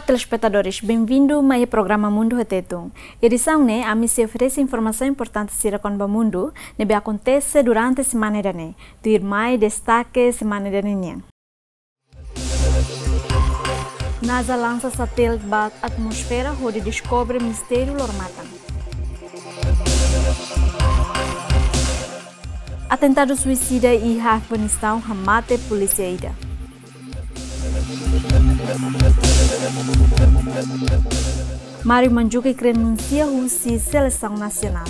Olá, telespectadores, bem-vindo ao programa Mundo Retetung. Edição né, a mim se oferece informação importante sobre o mundo, que acontece durante a semana da né. Tuir mais destaque semana da né. NASA lança satélite bate atmosfera onde descobre mistério Lormatan. Atentado suicida em Afeganistão mata polícia ida. Mário Mandzukic renuncia à seleção nacional.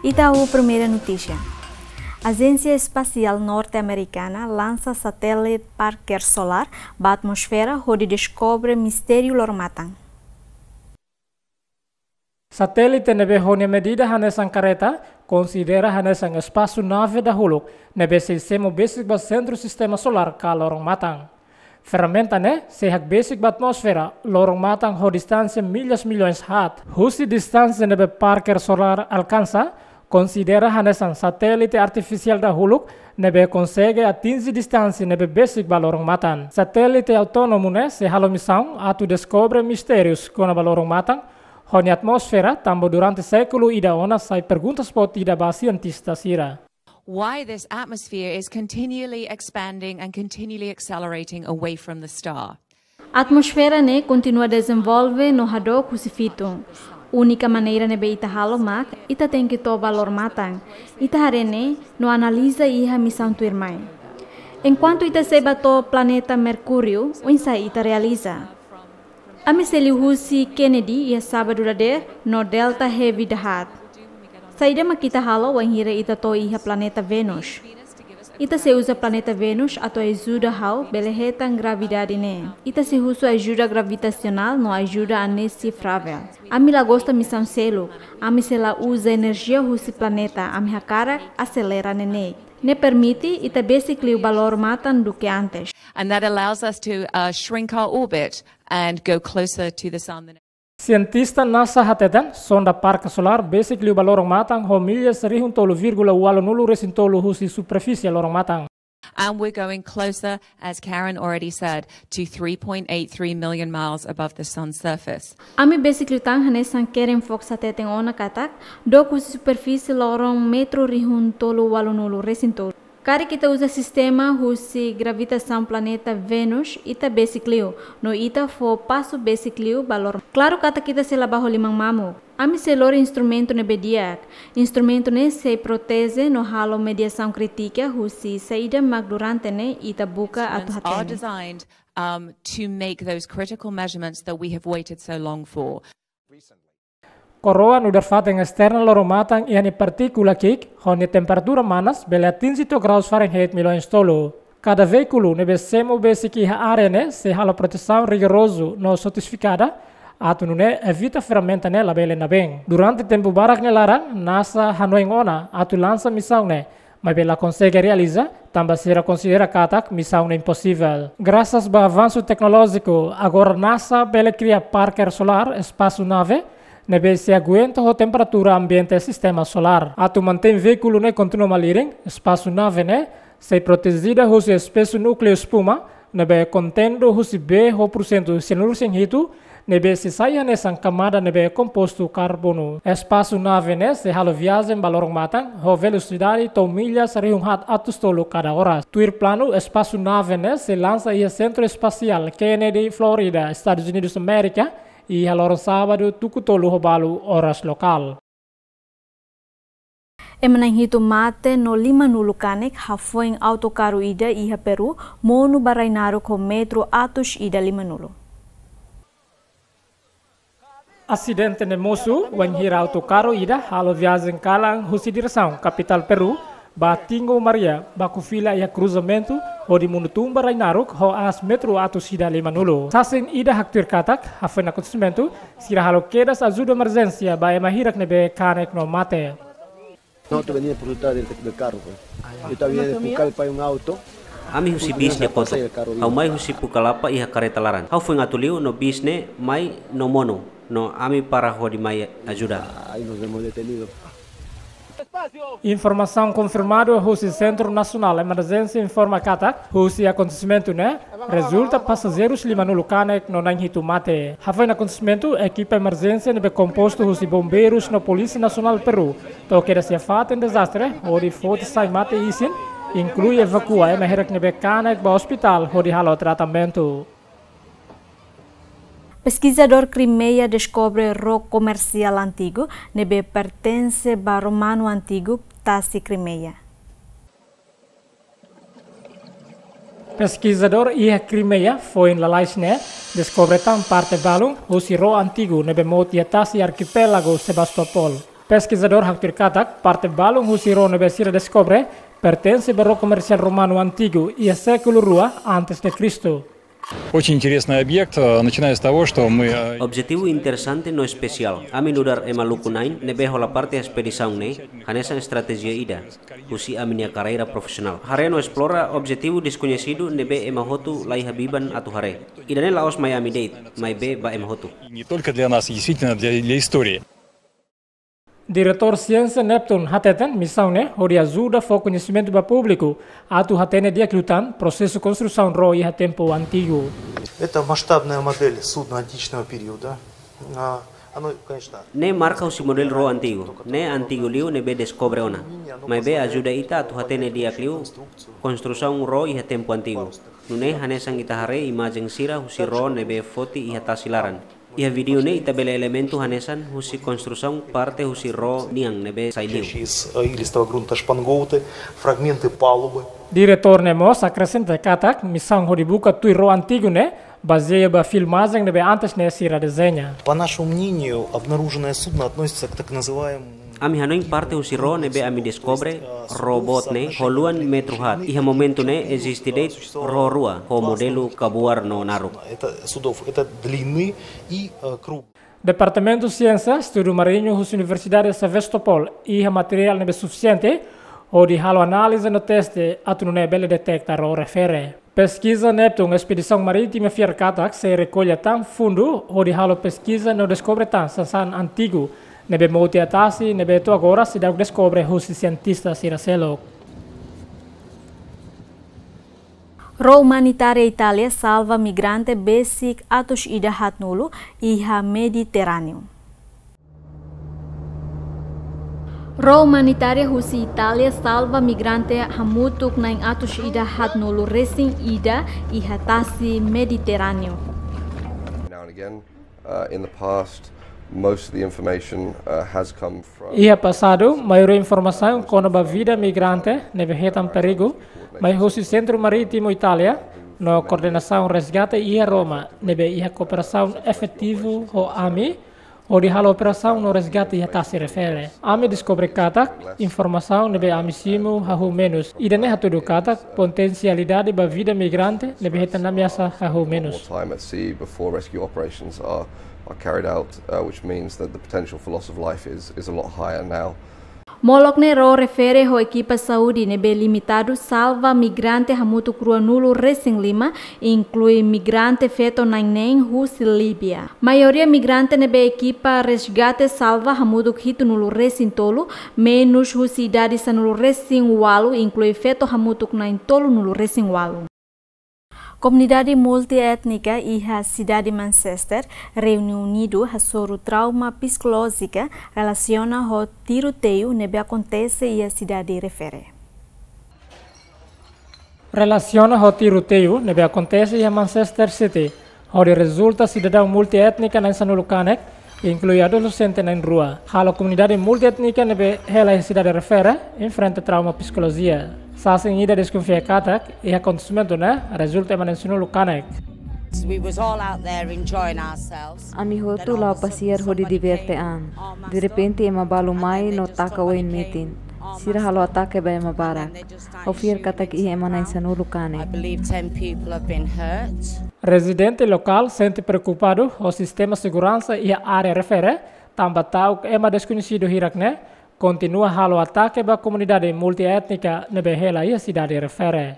Itaú, primeira notícia. A Agência Espacial Norte-Americana lança satélite Parker Solar para a atmosfera onde descobre mistério Lormatan. Satélite nebe honia medida hanesan kareta considera hanesan espaço nave da huluk nebe sistema basic ba centro sistema solar ka lorong matang. Ferramenta ne sehak basic ba atmosfera lorong matang ho distância milhões hat. Husi distância nebe Parker Solar alcança considera hanesan satélite artificial da huluk nebe consegue atingir distância nebe basic ba lorong matang. Satélite autônomo ne se halo missão atu descobre mistérios kona ba lorong matang. Honi atmosfera tambo durante século ida ona sai perguntas pot ida ba cientista sira. Why this atmosphere is continually expanding and continually accelerating away from the star. A atmosfera ne continua desenvolve no hado crucifito. Única maneira ne be ita halo mak ita tem que to valor matang. Ita harene no analisa iha missão tu irmã. Enquanto ita seba to planeta Mercúrio, o insai ita realiza. A miseli Husi Kennedy ia sábado dader no Delta Heavy dahat. Saída makita halo wang hira ita to iha planeta Venus. Ita se usa planeta Venus ato ajuda hau belehetan gravidade ne. Ita se usa ajuda gravitacional no ajuda a decifrável. Ami la gosta missão selo. Ami se la usa energia Husi planeta. Ami hakara acelera nene. Ne permite ita basically o valor matan do que antes. And that allows us to shrink our orbit and go closer to the sun. Cientista NASA hatetan sonda Parker Solar basically o balorong matang ho milhas 1,8 resintolo husi superfície lorong matang. And we're going closer, as Karen already said, to 3.83 million miles above the sun's surface. Ami basically tang hanesan keren fox hateten ona katak do husi superfície lorong metro rihuntolo walonolo resintolo. Kari kita usa sistema husi gravitação planeta Venus ita basically no ita fo passo basically valor. Claro kata kita se labaho limang mamu. Ami se lor instrumento ne bediak. Instrumento ne se protege no halo mediação crítica husi saída mag durante ne ita buka atu hatene. Are designed to make those critical measurements that we have waited so long for. Coroa no derfating externa lorong matang iani partícula kik honi temperatura manas bele atingi 2 graus Fahrenheit milhões tolo. Cada veículo nebe semo basic iha área ne se halo proteção rigoroso no certificada atu nune evita ferramenta ne labele na bem. Durante tempo barak ne larang NASA hanoing ona atu lança missão ne mas bela consegue realizar também será considera katak missão impossível. Graças ao avanço tecnológico agora NASA bele cria Parker Solar espaço nave nebe se aguenta a temperatura ambiente sistema solar. Atu mantém veículo ne continua maliring, espaço nave ne se protegida husi espaço núcleo espuma, nebe contendo husi B% cianuro sem hito, nebe se saia nessa camada nebe composto carbono. Espaço nave ne se halo viagem balorong matang, ho velocidade to milhas riunhat atustolo cada hora. Tuir plano espaço nave ne se lança ia centro espacial Kennedy, Florida, Estados Unidos América. E halor sábado tukutolo hobalo horas lokal. Emanang mate no 5 nulukanek hafoing autocarro ida iha Peru monu barainaro ko metro atus ida 5 nulu. Acidente ne mosu wanhira autocarro ida halo viagem kalang husi direção capital Peru Batingo Maria baku fila ia cruzamento o di munutum barainaruk ho as metro atus ida 5 nulu. Sasin ida haktir katak hafen acontecimento sira halo quedas ajuda emergência ba emahirak nebe kanek no mate. No, te venía por detrás del carro. Yo estaba viendo de buscar para un auto. Ami husi bisne poto. Hau mai husi pukalapa iha kareta laran. Hau foi ngatuliu no bisne mai no mono. No ami para ho di mai ajuda. Ahí nos hemos detenido. Informação confirmada ao Centro Nacional Emergência informa katak, o acontecimento resulta passageiros lima no lucanek no nanghito mate. Havai na acontecimento, equipa emergência nebe composto os bombeiros na Polícia Nacional Peru. Toque se afata em desastre, onde foto sai mate isin, inclui evacua meherak nebe kanek ba hospital, onde halo tratamento. Pesquisador Crimeia descobre rock comercial antigo, nebe pertence a romano antigo, Tassi Crimeia. Pesquisador Iha Crimeia foi em Lalaisne, descobre parte balung, o ro antigo nebe motia Tassi arquipélago Sebastopol. Pesquisador Haktir Katak, parte balung o ro nebe sira descobre, pertence a rock comercial romano antigo, ia século rua antes de Cristo. Очень интересный объект, начиная с того, что мы... Objetivo interessante no especial. Ami nudar e malukunain nebe hola parte expedição ne, hanesa estratégia ida. Usi aminia carreira profissional. Hare no explora objetivo desconhecido nebe emahotu lai habiban atu hare. Idane laos mai ami date, mai be ba emahotu. Не только для нас, действительно для истории. Diretor Ciência Neptune Hateten, missão onde ajuda o conhecimento do público, atu hatene dia klutan, processo construção ro e tempo antigo. Это масштабная модель судна античного периода. Оно, конечно... Ne marca o model ro antigo, ne antigo liu ne be descobre ona. Mas be ajuda ita atu hatene dia liu, construção ro e tempo antigo. Nune hanesang ita hare imagem sira husi ro ne be foti e tasilaran. E a video ne itabela elemento hanesan husi construção parte husi ro niang nebe sailiu. Из илистого грунта шпангоуты, фрагменты палубы. Diretor Nemos acrescenta katak missão onde buka tui ro antigo baseia ba filmagem nebe antes sira desenha. По нашему мнению, обнаруженное судно относится к так называемому... Ami hanoing parte husi ro nebe ami descobre robot ne holuan metruhat. Iha momento ne existide ro rua ho modelo kabuar no naru. Это судов, это длинный и круг. Departamento de Ciência, Estudo Marinho, Universidade de Sevastopol, e material nebe suficiente, onde halo análise no teste atu não bele detectar ou refere. Pesquisa Neptune, expedição marítima Fierkatak, se recolhe tão fundo, onde halo pesquisa não descobre tão sansan antigo, nebe moti atasi, nebe tu agora se deve descobre os cientistas iracelo. Ro humanitária Itália salva migrante basic atus ida hatnulu iha Mediterrâneo. Ro humanitária Rusi Itália salva migrante hamutuk naing atus ida hatnulu racing ida iha tasi Mediterrâneo. Now and again, in the past, most of the information has come from... Ia passado, maior informação com a vida migrante neve retam perigo, mas o Centro Marítimo Itália, na coordenação resgate ia Roma, neve ia cooperação efetivo o AMI, onde a operação no resgate ia se refere. AMI descobre katak, informação neve amissimo hahu menos, e dane hatudu katak, potencialidade da vida migrante neve retam ameaça hahu menos. Time at sea before rescue operations are carried out, which means that the potential for loss of life is a lot higher now. Molok ne ro refere ho equipa saúde nebe limitado salva migrante hamutu crua nulo racing lima, inclui migrante feto nainen husi Líbia. Maioria migrante nebe equipa resgate salva hamutu hitu nulo racing tolo, menos husi idade sa nulo racing walu, inclui feto hamutu nain tolo nulo racing walu. Comunidade multiétnica e a cidade de Manchester, Reino Unido, sobre o trauma psicológico relaciona ao tiroteio que acontece e a cidade refere. Relaciona ao tiroteio que acontece em Manchester City, onde resulta cidadão multiétnica na Sanulucanek, inclui adolescente na rua. A comunidade multiétnica que a cidade refere enfrenta trauma psicológico. Sasing ida desconfia katak e acontecimento resulta em Sanulucanek. We was all out there enjoying ourselves. Ami hotu lau pasier hodi divertean. De repente ema balu mai no taka wain meeting. Sira halo atake ba ema barak. Ofier katak i ema na Sanulucanek. I believe 10 people have been hurt. Residente local sente preocupado o sistema segurança e a área refere, tamba tau ema desconhecido hirakne, continua halo ataque ba comunidade multiétnica nebe hela e a cidade refere.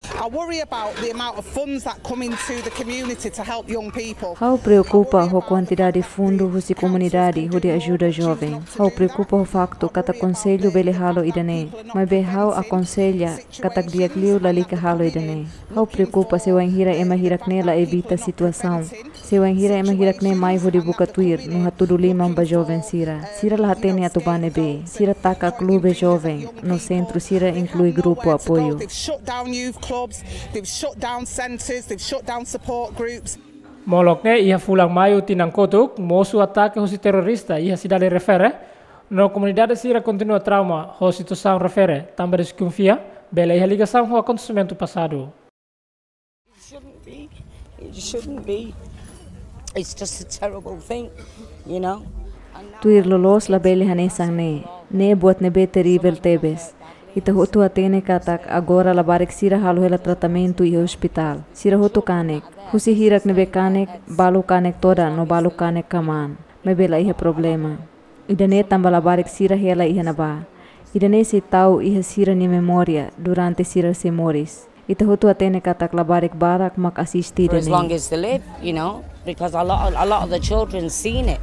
I worry about the amount of funds that come into the community to help young people. Hau preocupa a quantidade de fundo husi comunidade de ajuda jovem. Hau preocupa o facto kata conselho bele halo idane, mas be hau aconselha kata diagliu lalika halo idane. Hau preocupa se wanghira emahirakne la evita situação. Se wanghira emahirakne mai hodi buka tuir no hatudu lima ba jovem sira. Sira la hatene atubane be. Sira taka clube jovem. No centro sira inclui grupo apoio. Clubs, they've shut down centres, they've shut down support groups. Molokne ia fulang maio tinang kotuk, mosu ataque hosi terorista ia cidade refere, no comunidade sira continua trauma ho situação refere, também desconfia, bela ia ligação ho acontecimento passado. It shouldn't be. It's just a terrible thing, you know. Tuir lolos la bele hanesang ne buat nebe terrível tebes. Ita hotu atene katak agora labarik sira halu hela tratamento e hospital. Sira hotu kanek. Husi hirak nebe kanek, balu kanek toda no balu kanek kaman. Mebela ihe problema. Idane tamba labarik sira hela ihe naba. Idane se tau ihe sira ni memoria durante sira se moris. Ita hotu atene katak labarik barak mak asisti For as long as they live, you know, because a lot of the children seen it.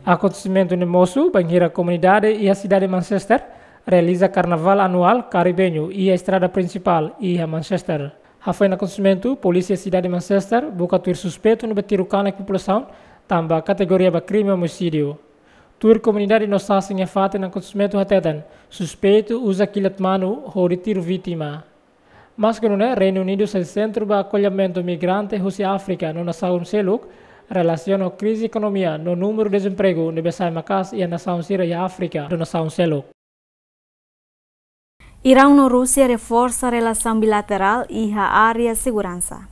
Acontecimento ne mosu banghira comunidade e a cidade de Manchester realiza carnaval anual caribenho e a estrada principal e a Manchester. Foi no acontecimento, polícia cidade de Manchester buka tuir suspeito no betiru kanek população, tamba categoria ba crime homicídio. Tuir comunidade no sasing e fate no acontecimento hatetan, suspeito usa kilat manu ho retiro vítima. Mas que não é, Reino Unido é o centro de acolhimento migrante husi África no nação seluk, relaciona a crise economia no número de desemprego no Besai Makas e a nação Sira e África do nação seluk. Irão e Rússia reforça a relação bilateral e a área de segurança.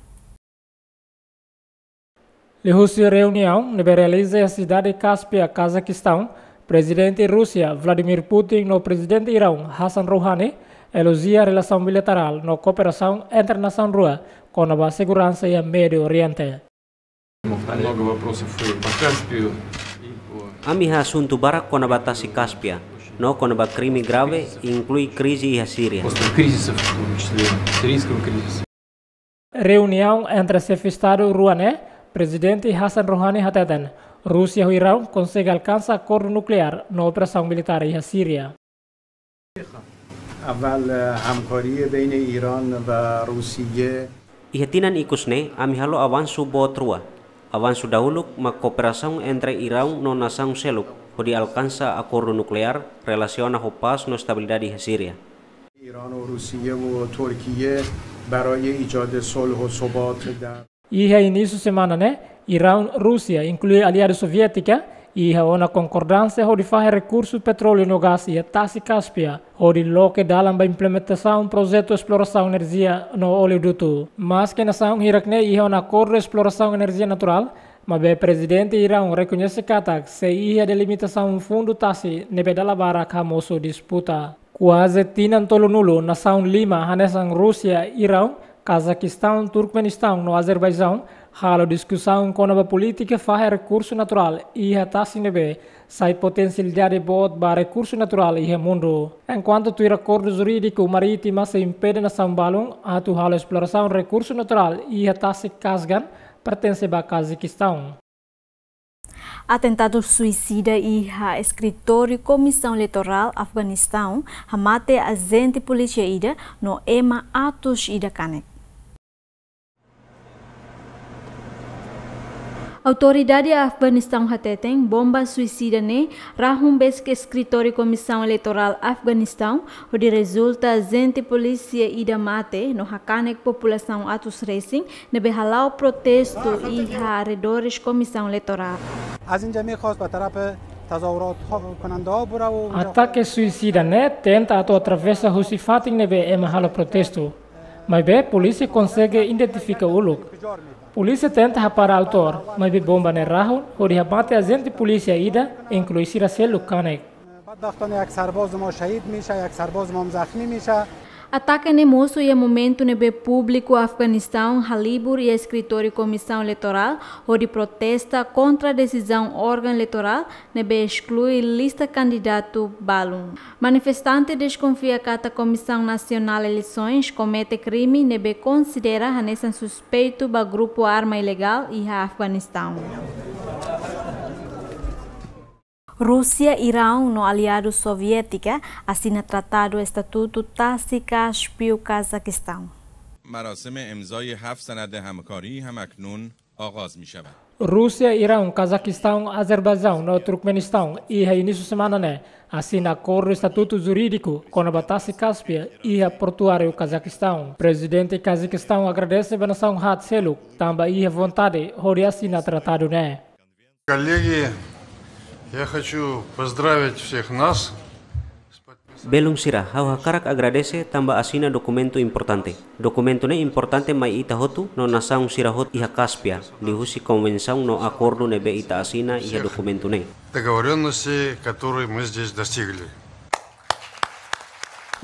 Lehussi reunião nebe realiza a cidade de Caspia, Cazaquistão, presidente Rússia Vladimir Putin no presidente Irão Hassan Rouhani elogia a relação bilateral no cooperação entre nação rua com a segurança e o Médio Oriente. Ami assunto barak com a batasi Caspia. No con ba crime grave inclui crise e Síria. Reunião entre chefe de Estado Rouhani, presidente Hassan Rouhani hatatan, Rússia e Irão consegue alcançar acordo nuclear na operação militar em Síria. Ihatinan ikusne ami halo avanço boa avanço dahulu ma cooperação entre Irão no nação seluk pode alcançar acordo nuclear relaciona com paz no estabilidade em Síria. E início de semana, né? Irão e Rússia inclui aliada soviética e há uma concordância de fazer recursos petróleo no gás e a taxa Caspia, onde loque dalam a implementação projeto de exploração de energia no oleoduto. Mas que nação Irakne e há um acordo de exploração de energia natural, mas o presidente Irão reconhece que se ia delimitação fundo taxa nebe dalabara kamoso disputa. Quase tinan tolo nulo nação lima hanesan Rússia, Irão, Cazaquistão, Turkmenistão no Azerbaijão, halo discussão com a política fazer recurso natural e a taxa nebe sai potencialidade bot ba recurso natural e mundo. Enquanto tu acordo jurídico marítimo se impede nação balung a tu halo exploração recurso natural e a taxa Kazgan pertence a Cazaquistão. Atentado suicida e a escritório Comissão Eleitoral Afeganistão mate agente polícia ida no ema atos ida kanek. Autoridade Afeganistão hateteng bomba suicida ne rahum besk escritório Comissão Eleitoral Afeganistão onde resulta agente polícia ida mate no hakanek população atos racing nebe halau protesto e arredores Comissão Eleitoral. Ataque suicida ne tenta ato atravessa husifating nebe ema halau protesto. Mas be polícia consegue identificar o look. Polícia tenta parar o autor, mas a bomba ne rahun, onde abate agente polícia ida, inclui sira selu kanek. Ataque ne moço e momento nebe público Afeganistão, Halibur e escritório Comissão Eleitoral, onde protesta contra a decisão órgão eleitoral nebe exclui lista candidato Balum. Manifestante desconfia que a Comissão Nacional de Eleições comete crime nebe considera a suspeito ba grupo arma ilegal e a Afeganistão. Rússia e Irão, no aliado soviética, assina tratado Estatuto Taksi-Caspio-Cazaquistão. Rússia, Irão, Cazaquistão, Azerbaijão, no Turkmenistão e início de semana assina acordo estatuto jurídico com a Taksi-Caspia e a portuário Cazaquistão. Presidente Cazaquistão agradece a nação Hatseluk, também a vontade de assinar tratado Коллеги, я хочу поздравить всех нас. Belum sirah, hau hakarak agradece tamba asina dokumento importante. Dokumento ne importante mai ita hotu no nasaung sirahot iha Caspia, lihusi konvensão no acordo nebe ita asina iha dokumento ne. Договоренности, которые мы здесь достигли.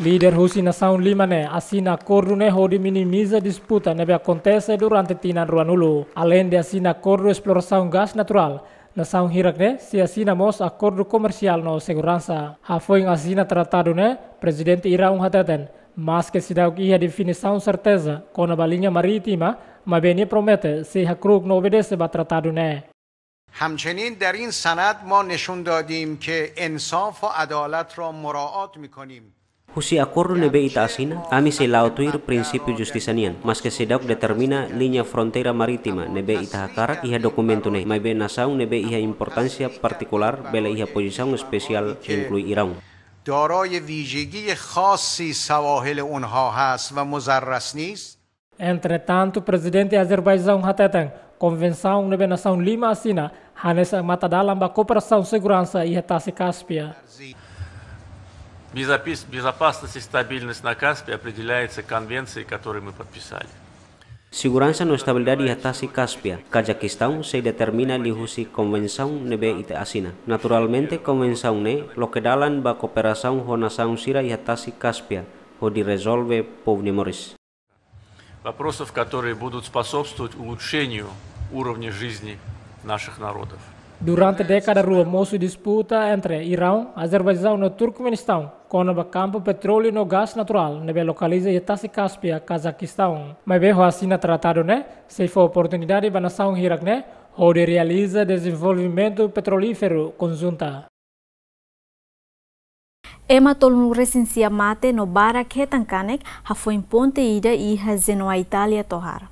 Líder Rusi Nação Lima assina acordo onde minimiza disputa nebe acontece durante tinan ruanulu. Além de assina acordo exploração gás natural, Nação Irak se assina mos acordo comercial no segurança. Foi assina tratado Presidente Irão Hataten, mas que se dá a definição certeza com a balinha marítima, mas bem promete se a krug no obedece a tratado همچنین در این سند ما نشون دادیم که انصاف و عدالت را مراعات می‌کنیم. Husi acordo nebe ita asina, ami se lautuir prinsipio justisanian, mas que se dauk determina linha fronteira marítima nebe ita hakarak iha dokumento ne, mai be nasaung nebe iha importancia particular bela iha posição especial inclui Irão. دارای ویژگی خاصی سواحل اونها هست و مزرس نیست. Entretanto, presidente Azerbaijão Hateteng, convenção nebe nação Lima assina, hanesa mata dalam ba cooperação segurança iha Taksi-Caspia. Безопасность и стабильность на Каспии определяется конвенцией, которую мы подписали. Segurança no estabilidade iha Taksi-Caspia, Cazaquistão se determina lihusi konvensão nebe ita asina. Naturalmente, konvensão ne lokedalan ba cooperação ho nasaung sira iha Taksi-Caspia, ho di resolve povnemoris. Вопросов, которые будут способствовать улучшению уровня жизни наших народов. Durante a década rua, moço disputa entre Irão, Azerbaijão e Turkmenistão, com o campo petróleo e gás natural, nebe localiza e Taksi-Caspia, Cazaquistão. Mas bem, assina tratado, se for oportunidade para a nação Irak, onde realiza desenvolvimento petrolífero conjunta. Ema tolong resensia mate no barak hetankanek, hafo em ponte ida e hazeno a Itália tohar.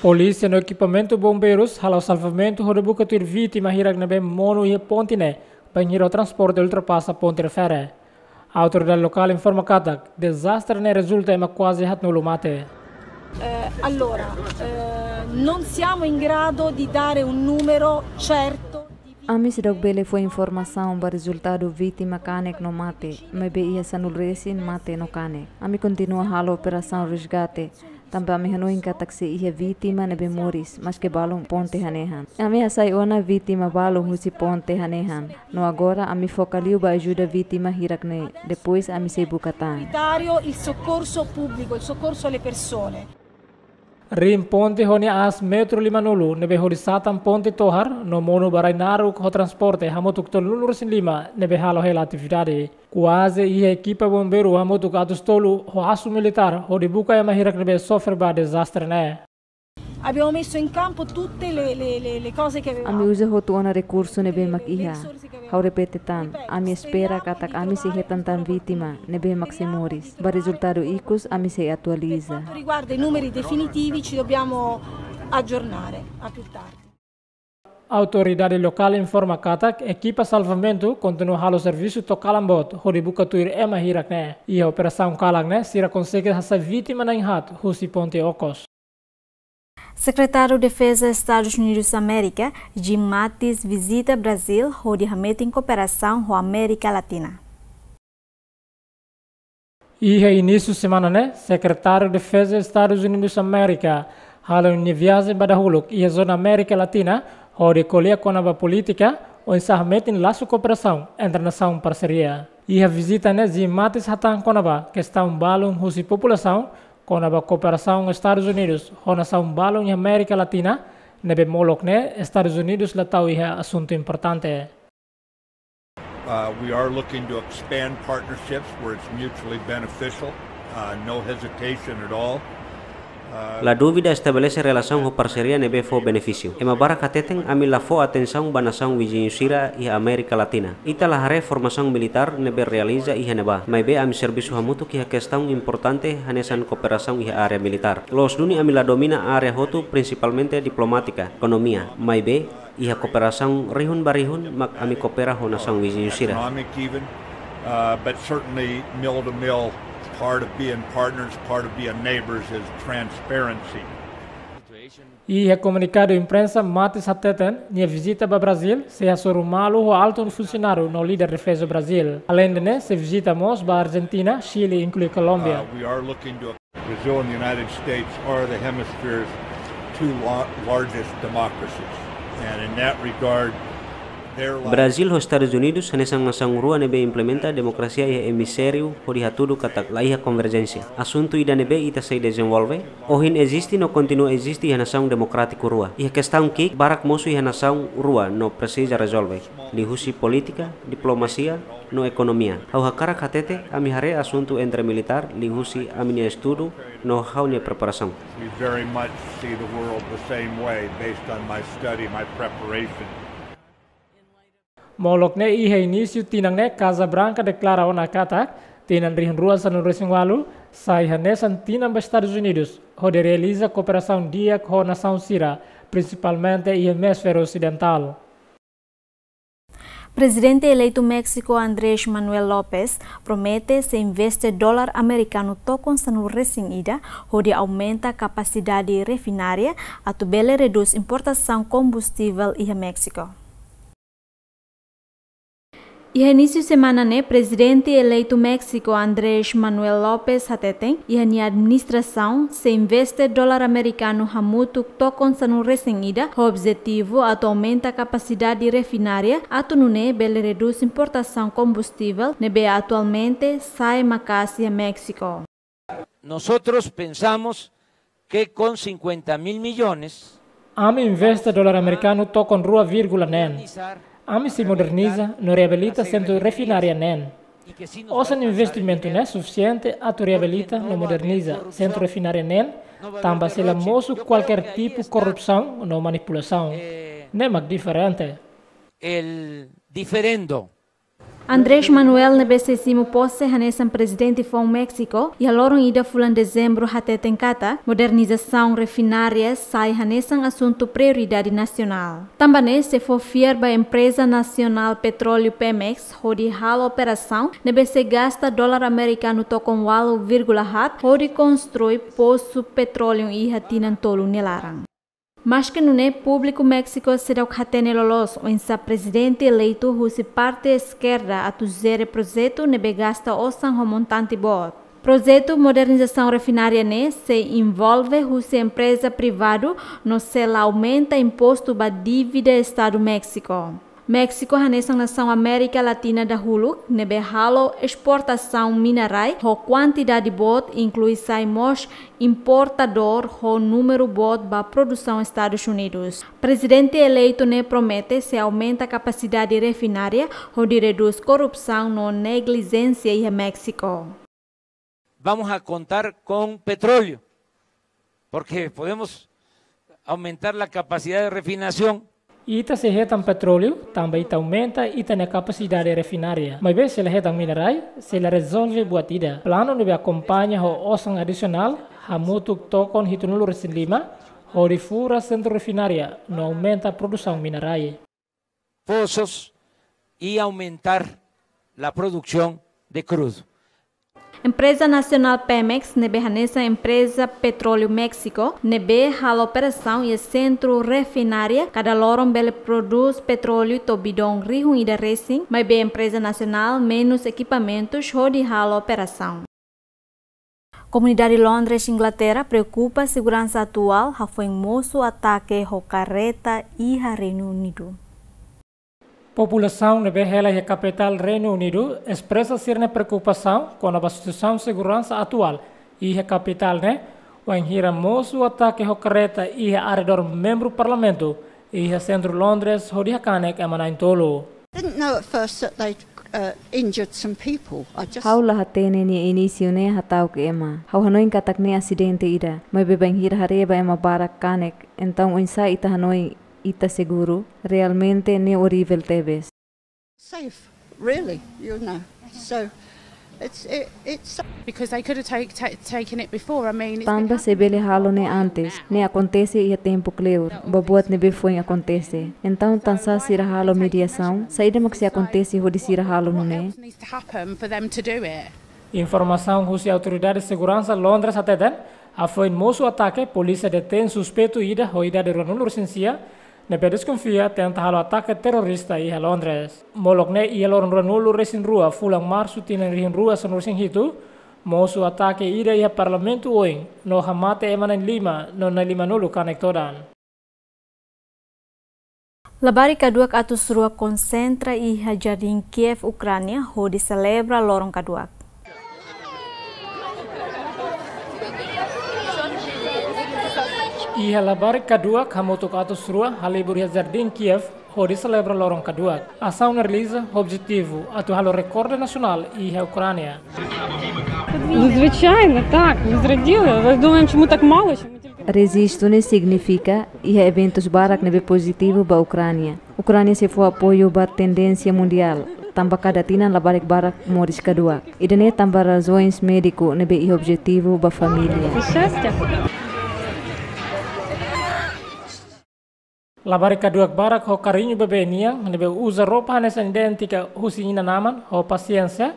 Polícia no equipamento bombeiros halau salvamento hode buka tur vítima hirak na bem mono e ponte banheiro transporte ultrapassa ponte refere. A autoridade local informa katak desastre resulta ema quase hat no lumate. Allora, non siamo in grado di dare un numero certo. Ami sidok bele foi informação ba resultado vítima kanek no mate, mas be ia sanul resin mate no kanek. Ami continua halo operação resgate. Também ami hanoin katak se ia vítima nebe moris, mas que balong ponte hanehan. Ami asai ona vítima balong husi ponte hanehan. No agora ami focaliu ba ajuda vítima hirakne. Depois ami se bukatan. Il soccorso pubblico, il soccorso alle persone. Rim ponte honi as metro limanulu nebe horisatan ponte tohar no mono barai naru ho transporte hamotuk tolu sin lima nebe halo hela atividade quase e equipa bombeiro hamotuk atus tolu ho asu militar ho dibuka ya mahirak nebe sofre ba desastre Abbiamo messo in campo tutte le cose che avevamo. Ami usa hotu ona recurso nebe makiha. Hau repetetan, ami espera katak ami se hetantan vítima nebe maximoris. Ba resultado icus ami se atualiza. Quanto riguarda i numeri definitivi ci dobbiamo aggiornare a più tardi. Autoridade local informa katak equipa salvamento continua halo serviço to kalambot ho dibuka tuir ema hirak e a operação kalang sira consegue hasa vítima na inhat husi ponte okos. Secretário de Defesa dos Estados Unidos da América, Jim Mattis, visita Brasil, onde remete em cooperação com a América Latina. E início de semana, Secretário de Defesa dos Estados Unidos da América, hala uma viagem para Huluk e a zona América Latina, onde colhe com a política, o encerramento em laço cooperação entre nação parceria. E a visita né zimates hatang konaba questão balum husi população konaba cooperação Estados Unidos com nação balum em América Latina nebe molok né Estados Unidos latau iha assunto importante. We are looking to expand partnerships where it's mutually beneficial. No hesitation at all. La dúvida estabelece relação com parceria nebe fo benefício. Ema bara kateten ami la fo atenção banação vizinhusira e América Latina. Ita la hare formação militar nebe realiza e neba. Mai be ami serviço hamutu que a questão importante hanesan cooperação e área militar. Los duni ami la domina área hotu principalmente diplomática, economia. Mai be e a cooperação rihun barihun mak ami coopera ho nação vizinhusira. Economic even, but certainly mill to mill. Part of being partners, part of being neighbors is transparency. E a comunicado imprensa mates hateten nia visita para Brasil se assoru malu o alto funcionário no líder defesa Brasil. Além de se visita mos para Argentina, Chile inclui Colômbia. We are looking to Brazil and the United States are the hemisphere's two largest democracies, and in that regard. Brasil e Estados Unidos hanesan nação rua nebe implementa democracia e hemisfério hori hatudu katak laiha convergência. Assunto ida nebe ita se desenvolve. Ohin existe no continua existe a nação democrático rua. E a questão que barak mosu e a nação rua no precisa resolve. Lihusi política, diplomacia, no economia. Au hakara katete ami hare assunto entre militar lihusi aminia estudo no haunia preparação. We very much see the world the same way based on my study, my preparation. Molok ne iha início tinang ne Casa Branca declara ona katak tinan rihan rua sanu resingwalu sai hanesan tinang Estados Unidos onde realiza cooperação dia com nação sira principalmente em hemisfério ocidental. Presidente eleito México Andrés Manuel López promete se investe dólar americano tokon sanu recém ida onde aumenta a capacidade refinária a tubele reduz importação combustível em México. E início de semana, presidente eleito México Andrés Manuel López hateten e a administração se investe dólar americano hamutu tokon sanu recém-ida o objetivo a aumenta a capacidade refinária a tunune bele reduz importação combustível nebe atualmente sai macasi a México. Nosotros pensamos que con 50.000 millones AMI investe dólar americano tokon rua vírgula nen. AMI se moderniza no reabilita centro refinária nen. Osan investimento não é suficiente a tu reabilita no moderniza centro refinária nen, também se la moço qualquer tipo de corrupção ou manipulação. Nem é diferente. El diferendo. Andrés Manuel nebesesimo posse hanesan presidente from México e aloron ida fulan dezembro hateten kata modernização refinária sai hanesan assunto prioridade nacional. Também se for fiar ba empresa nacional petróleo Pemex hodi hal operação nebese gasta dólar americano tokon 8,1 hodi construi poço petróleo e hatinan tolu nelarang. Mas que no público México será o que hatene lolos o insa presidente eleito husi parte esquerda a tuzere projeto nebe gasta osan montante bot. Projeto modernização refinária se envolve husi empresa privado no se aumenta imposto ba dívida Estado México. México hanesan nação América Latina da Hulu nebe halo exportação minerai ho quantidade bot inclui saimos importador ho número bot ba produção Estados Unidos. Presidente eleito promete se aumenta a capacidade refinária ho de reduz corrupção no negligência em México. Vamos a contar con petróleo porque podemos aumentar la capacidad de refinación. Ita se retam petróleo, também aumenta ita na capacidade refinária. Mas bem se retam minerais, se ela resolve buatida. Plano nebe acompanha o osan adicional, hamutu tokon hitunulu resin lima, o de fura centro refinária, no aumenta a produção minerais. Pozos e aumentar a produção de crudo. Empresa Nacional Pemex nebe hanesa empresa Petróleo México nebe hal operação e centro refinária cada loron bele produz petróleo to bidon rihun ida racing mas be empresa nacional menos equipamentos hodi hal operação. Comunidade Londres, Inglaterra preocupa a segurança atual ha foi moço ataque ho carreta e ha Reino Unido. População nebe hela e capital Reino Unido expressa sua preocupação com a situação de segurança atual e a capital o enhira moço ataque hocareta e a arredor membro parlamento e a centro Londres hodia kanek emanain tolo. Didn't know at first that they'd injured some people. I just Hau la hatene ni inisio ne hatau ke ema. Hau hanoi katak ne acidente ida. Mai bebang hira hareba ema barak kanek. Então insa ita hanoi ita seguro. Realmente ne horrível tebes. safe, really, you know. So it's because they could have taken it before. I mean, Tamba se bele halo ne antes, ne acontece e tempo clear, babuat ne befoi acontece. Então tansa sira halo mediação, saída mak se acontece hodi sira halo no ne. needs to happen for them to do it. Informação russa e autoridade de segurança Londres até den, foi moço ataque, polícia detém suspeito ida hoida de Ronaldo Recensia, nebe desconfia tenta halo ataque terrorista a Londres. Molok ne ia Ronaldo Recen rua fulang março tinan rihin rua san Recen hitu, moço ataque ida ia parlamento oing, no hamate emanan lima, no na lima nulu kanektodan. Labari kaduak atus rua konsentra i Jardim Kiev, Ucrânia, hodi celebra lorong kaduak. Ia labari kadua kamutuk atus rua halibur Jardim Kiev hodi celebra lorong kadua. Ação realiza objetivo atu halo recorde nacional и Ucrânia. Звичайно, так, ми зраділи. Ви думаємо, чому так мало? Resisto ne significa e eventos barak nebe positivo ba Ucrânia. Ucrânia se foi apoio ba tendência mundial. Tamba cada tina labarik barak moris kadua. Idene tamba razões médico nebe e objetivo ba família. Labari kaduak barak ho carinho bebenia nebe usa roupa nessa idêntica husinina naman ho paciência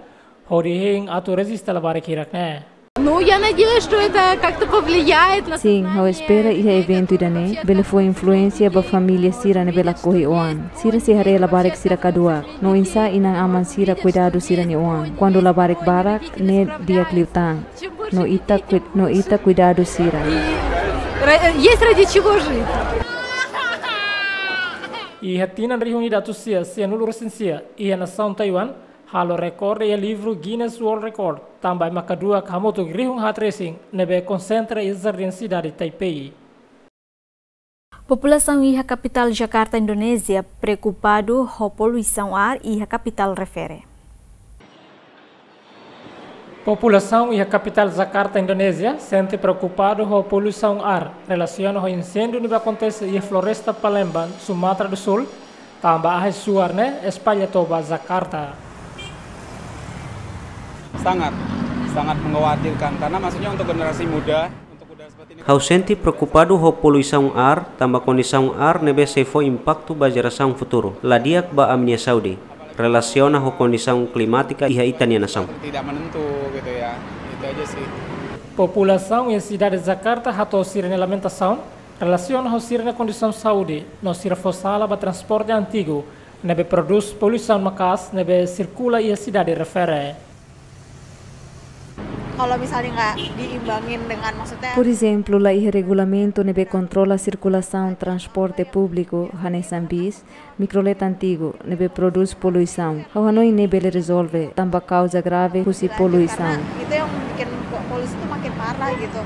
ho dihing atu resiste labari kirak ne. Ну, я надеюсь, что это как-то повлияет на... Sim, ao espera e evento idane, bele foi influência ba família sira nebe la corri oan. Sira se hare labarik sira kaduak. No insa inang aman sira cuidado sira ni oan. Quando labarik barak ne dia kliutang. No ita cuidado sira. Есть ради чего жить. E hatinan reunida atusia se nulu recensia e a nação Taiwan halo recorde e livro Guinness World Record também makadua kamoto grihung hat racing nebe concentra e jardim cidade Taipei. População e a capital Jakarta, Indonésia, preocupado com a poluição ar e a capital refere. População e a capital Jakarta, Indonésia, sente preocupado com a poluição ar relacionado ao incêndio que acontece em Floresta Palembang, Sumatera do Sul, também a suar espalha toba Jakarta. sangat mengkhawatirkan karena maksudnya untuk generasi muda Hau senti preocupado ho poluição ar, tamba condição ar nebe se foi impacto ba geração futuro. Ladiak ba amnia Saudi. Relaciona ho condição climática e a itania nação. Tidak menentu gitu ya. Itu aja sih. População e cidade de Jakarta hato sirene alimentação, relaciona ho sirene condição saúde, no sira fossala ba transporte antigo, nebe produz poluição makas, nebe circula e a cidade refere. Kalau misalnya nggak diimbangin dengan maksudnya. Por exemplo, lá o regulamento nebe controla a circulação transporte público hanesan bis, microleta antigo nebe produz poluição. Hau hanoi nebe resolve tambah causa grave husi poluição. Itu yang bikin polusi itu makin parah gitu.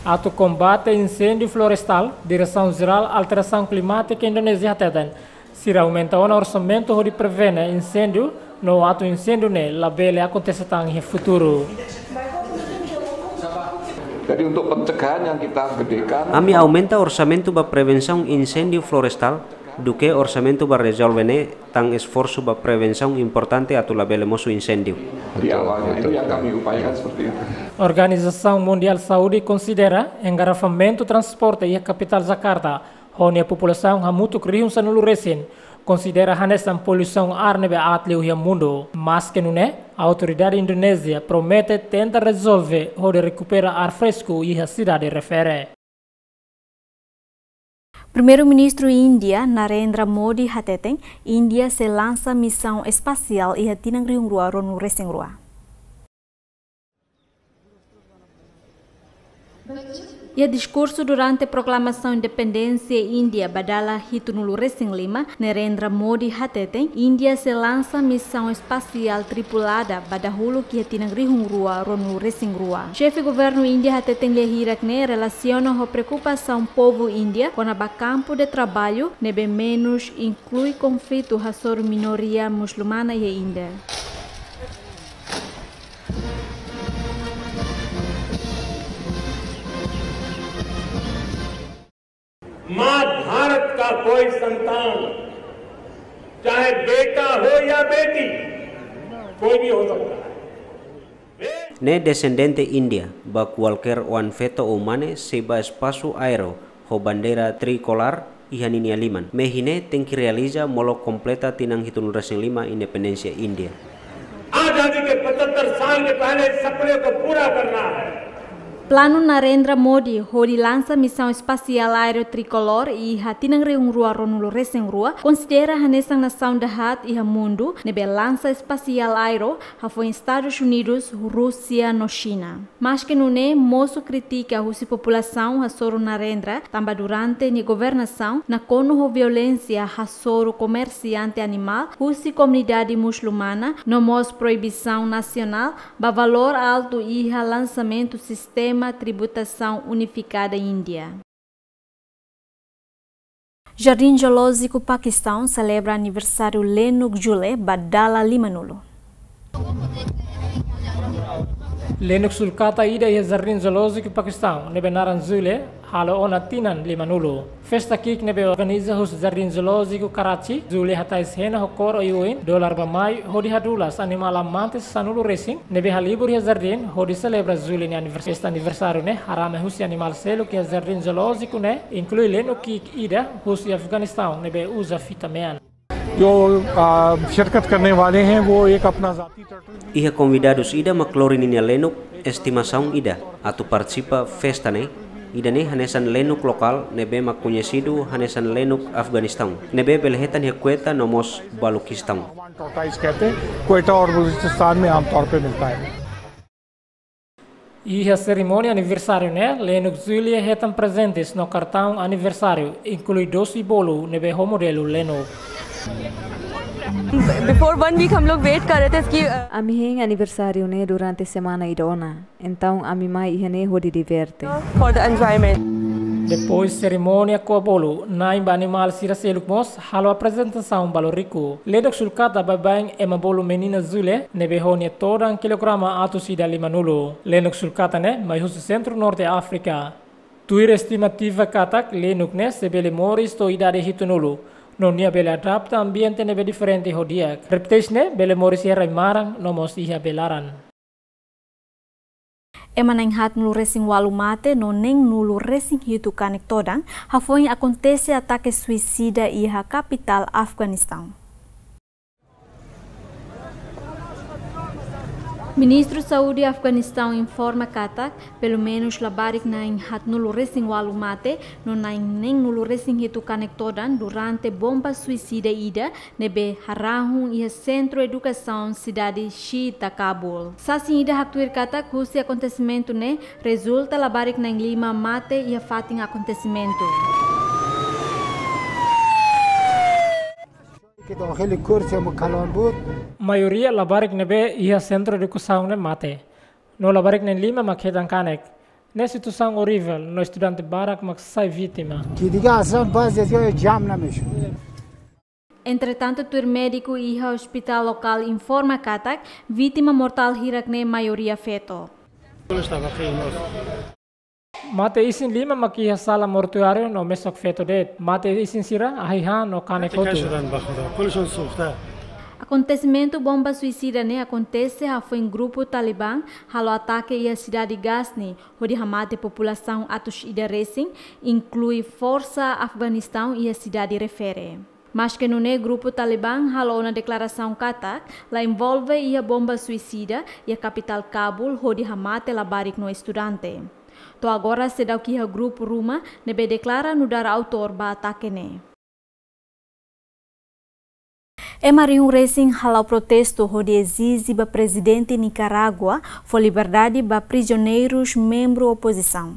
Ato combate incêndio florestal, Direção-Geral Alteração Climática Indonésia Teten, sira aumenta o orçamento de prevenir incêndio. No ato incêndio ne labele acontece tang di futuro. Jadi untuk pencegahan yang kita gedekan. Ami aumenta orçamento ba prevenção incêndio florestal, do que orçamento ba resolve ne tang esforço ba prevenção importante atu labele mosu incêndio. Di awalnya itu yang kami upayakan seperti itu. Organização Mundial Saúde considera engarrafamento transporte e a capital Jakarta, onde a população ha muito crium sanulu recém. Considera hanesan poluição ar nebe atleu hia mundo, mas que não é, a autoridade indonésia promete tenta resolver ou recuperar ar fresco e a cidade refere. Primeiro-ministro Índia, Narendra Modi hateteng, Índia se lança missão espacial e tinang riung rua ronu reseng rua. E discurso durante a proclamação de independência Índia badala hitunulu Racing Lima, Narendra Modi hateten, Índia se lança missão espacial tripulada badahulu que tinang rihung rua ronu Racing rua. Chefe governo Índia hateten lehirak ne relaciona a preocupação povo Índia com a campo de trabalho nebe menos inclui conflito hasor minoria muçulmana e Índia. मां भारत का कोई संतान चाहे बेटा हो या बेटी कोई भी हो सकता है. Ne descendente India ba cualquier one feto humane se ba espaço aero ho bandera tricolor ihanini aliman. Mehine tem que realiza molo completa tinang hitun Racing Lima independencia India. आजादी के 75 साल के पहले सपने को पूरा करना है. Plano Narendra Modi hori lança missão espacial aéreo tricolor e hatinang reung rua ronulo Racing rua considera hanesang nação da hat e mundo nebe lança espacial aéreo foi em Estados Unidos, Rússia no China. Mas que nune moço critica a população hasoro Narendra tamba durante ni governação na cono violência hasoro comerciante animal husi comunidade muçulmana no mos proibição nacional ba valor alto e lançamento sistema tributação unificada Índia. Jardim Zoológico Paquistão celebra aniversário Lenuk Jule badala limanulo. Lenuk sulkata ida e Jardim Zoológico Paquistão nebe naran Zule halo ona tinan limanulo. Festa kik nebe organiza hus Jardim Zoológico Karachi Zule hatais hena hokor iuin dolar bamai hodi hadulas animal amantes sanulu racing nebe halibur ya Jardim hodi celebra Zule ni aniversário ne harame hus animal selo que Jardim Zoológico ne inclui Lenuk kik ida hus Afghanistan nebe usa fita mean. जो शिरकत करने वाले हैं वो एक अपना जाती Iha convidados ida maklorin ini Lenuk estimação ida atau participa festa ne ida ne hanesan Lenuk lokal nebe makunhecido hanesan Lenuk Afghanistan nebe belhetan he kueta nomos Balukistan. कहते हैं क्वेटा और बलूचिस्तान में आमतौर पे मिलता है. E a cerimônia aniversário né, Lenuk Zule hetam presentes no cartão aniversário, inclui doce bolo nebe ho modelo Lenuk. Before 1 week हम लोग वेट कर रहे थे इसकी Ami heng aniversário ne durante semana idona. Então ami mai ihane hodi diverte. For the enjoyment. Depois cerimônia com a bolo, naim animal sira seluk mos, halo apresentação balorico. Lenuk sulkata babang ema bolo menina Zule nebe honia toda kilograma atu sida limanulo. Lenuk sulkata ne mai husu centro norte África. Tuir estimativa katak Lenuk ne sebele moris to idade hitunulo. Nonia bela adapta ambiente nebe diferente hodiak. Reptesne bele moris ia marang nomos iha belaran. Emanang hat nulu Racing walu mate no neng nulu Racing hitu kanek todang hafoi acontece ataque suicida iha capital Afghanistan. Ministro Saúde Afeganistão informa katak pelo menos labarik na hat nulu Racing walu mate no neng nulu Racing hitu kanek todan durante bomba suicida ida nebe harahun iha centro educação cidade Shita Kabul. Sasin ida haktuir katak husi acontecimento ne resulta labarik na lima mate iha fating acontecimento. Maioria labarik nebe ia centro de educação ne mate. No labarik ne lima maketan kanek. Ne situação horrível, no estudante barak mak sai vítima. Entretanto, o médico e o hospital local informa katak vítima mortal hirak ne maioria feto. Mate isin lima makia sala mortuário no mesok feto det. Mate isin sira ahihan no kanek hotu. Acontecimento bomba suicida ne acontece foi em grupo Talibã halo ataque e a cidade Ghazni, onde hamate população atus ida racing, inclui força Afeganistão e a cidade refere. Mas que no grupo Talibã halo na declaração katak, la envolve e a bomba suicida e a capital Kabul, onde hamate labarik no estudante. To agora se dá que o grupo Ruma nebe declara no dar autor ba ataque ne. Emarium Racing halau protesto onde exige ba presidente Nicarágua for liberdade ba prisioneiros membro oposição.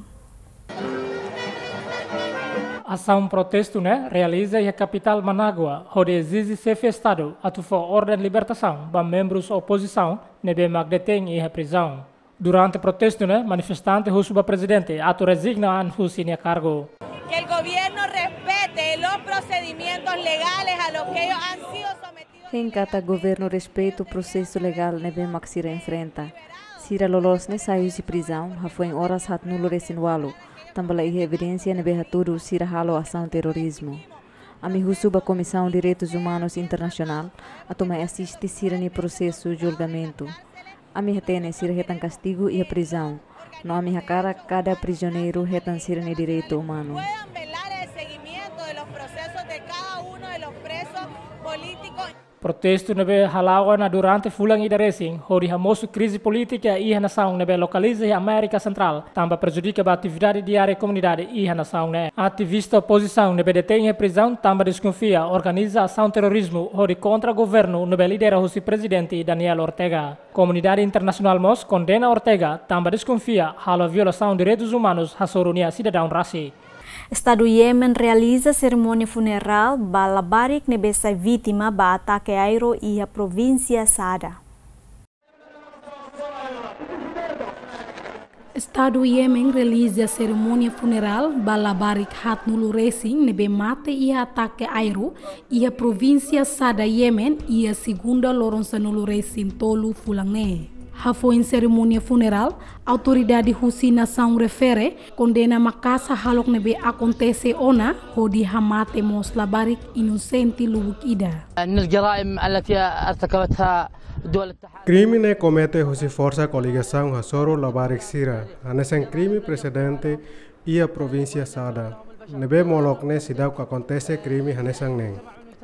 ação protesto realiza a capital Managua, onde exige chefe Estado atuar ordem de libertação para membros da oposição nebe magdeteng e prisão. Durante o protesto, manifestantes o presidente atu resigna an husinia cargo. Que el gobierno respete los procedimientos legales a los que ellos han sido sometidos. Rencata governo respeita o processo legal nebe mak sira enfrenta. Sira lolos saiu de prisão, foi em horas hat nulo resinualo. Também a evidência nebe haturu sira halo ação terrorismo. Ami husuba Comissão de Direitos Humanos Internacional atoma assiste sira ni processo julgamento. Ami hatene sira retan castigo e a prisão. No ami hakara cada prisioneiro retan sira ni direito humano. Puedan velar el seguimiento de los procesos de cada uno de los presos políticos. Protesto nebe halawan durante fulang idaresing, hori hamosu crise política e a nação nebe localiza a América Central, também prejudica a atividade diária da comunidade e a nação Ativista oposição nebe detém a prisão, também desconfia, organiza ação terrorismo, hori contra o governo nebe lidera o presidente Daniel Ortega. Comunidade internacional mos condena Ortega, também desconfia, halo violação de direitos humanos hasorunia cidadão rasi. Estado Yemen realiza cerimônia funeral bala barik nebesa vítima ba ataque aéreo e a província Sada. Estado Yemen realiza cerimônia funeral bala barik hat nulu racing nebe mate e ataque aéreo e a província Sada Yemen e a segunda loronça nulu racing tolu fulangne. Foi em cerimônia funeral, autoridade Husi nação refere condena makasa halok nebe acontece ona hodi hamate mos labarik inocente lubuk ida. Crime comete Husi força coligação Hasoro labarik sira, anesen crime precedente e a província Sada. Nebe molok ne sidau acontece crime hanesang neng.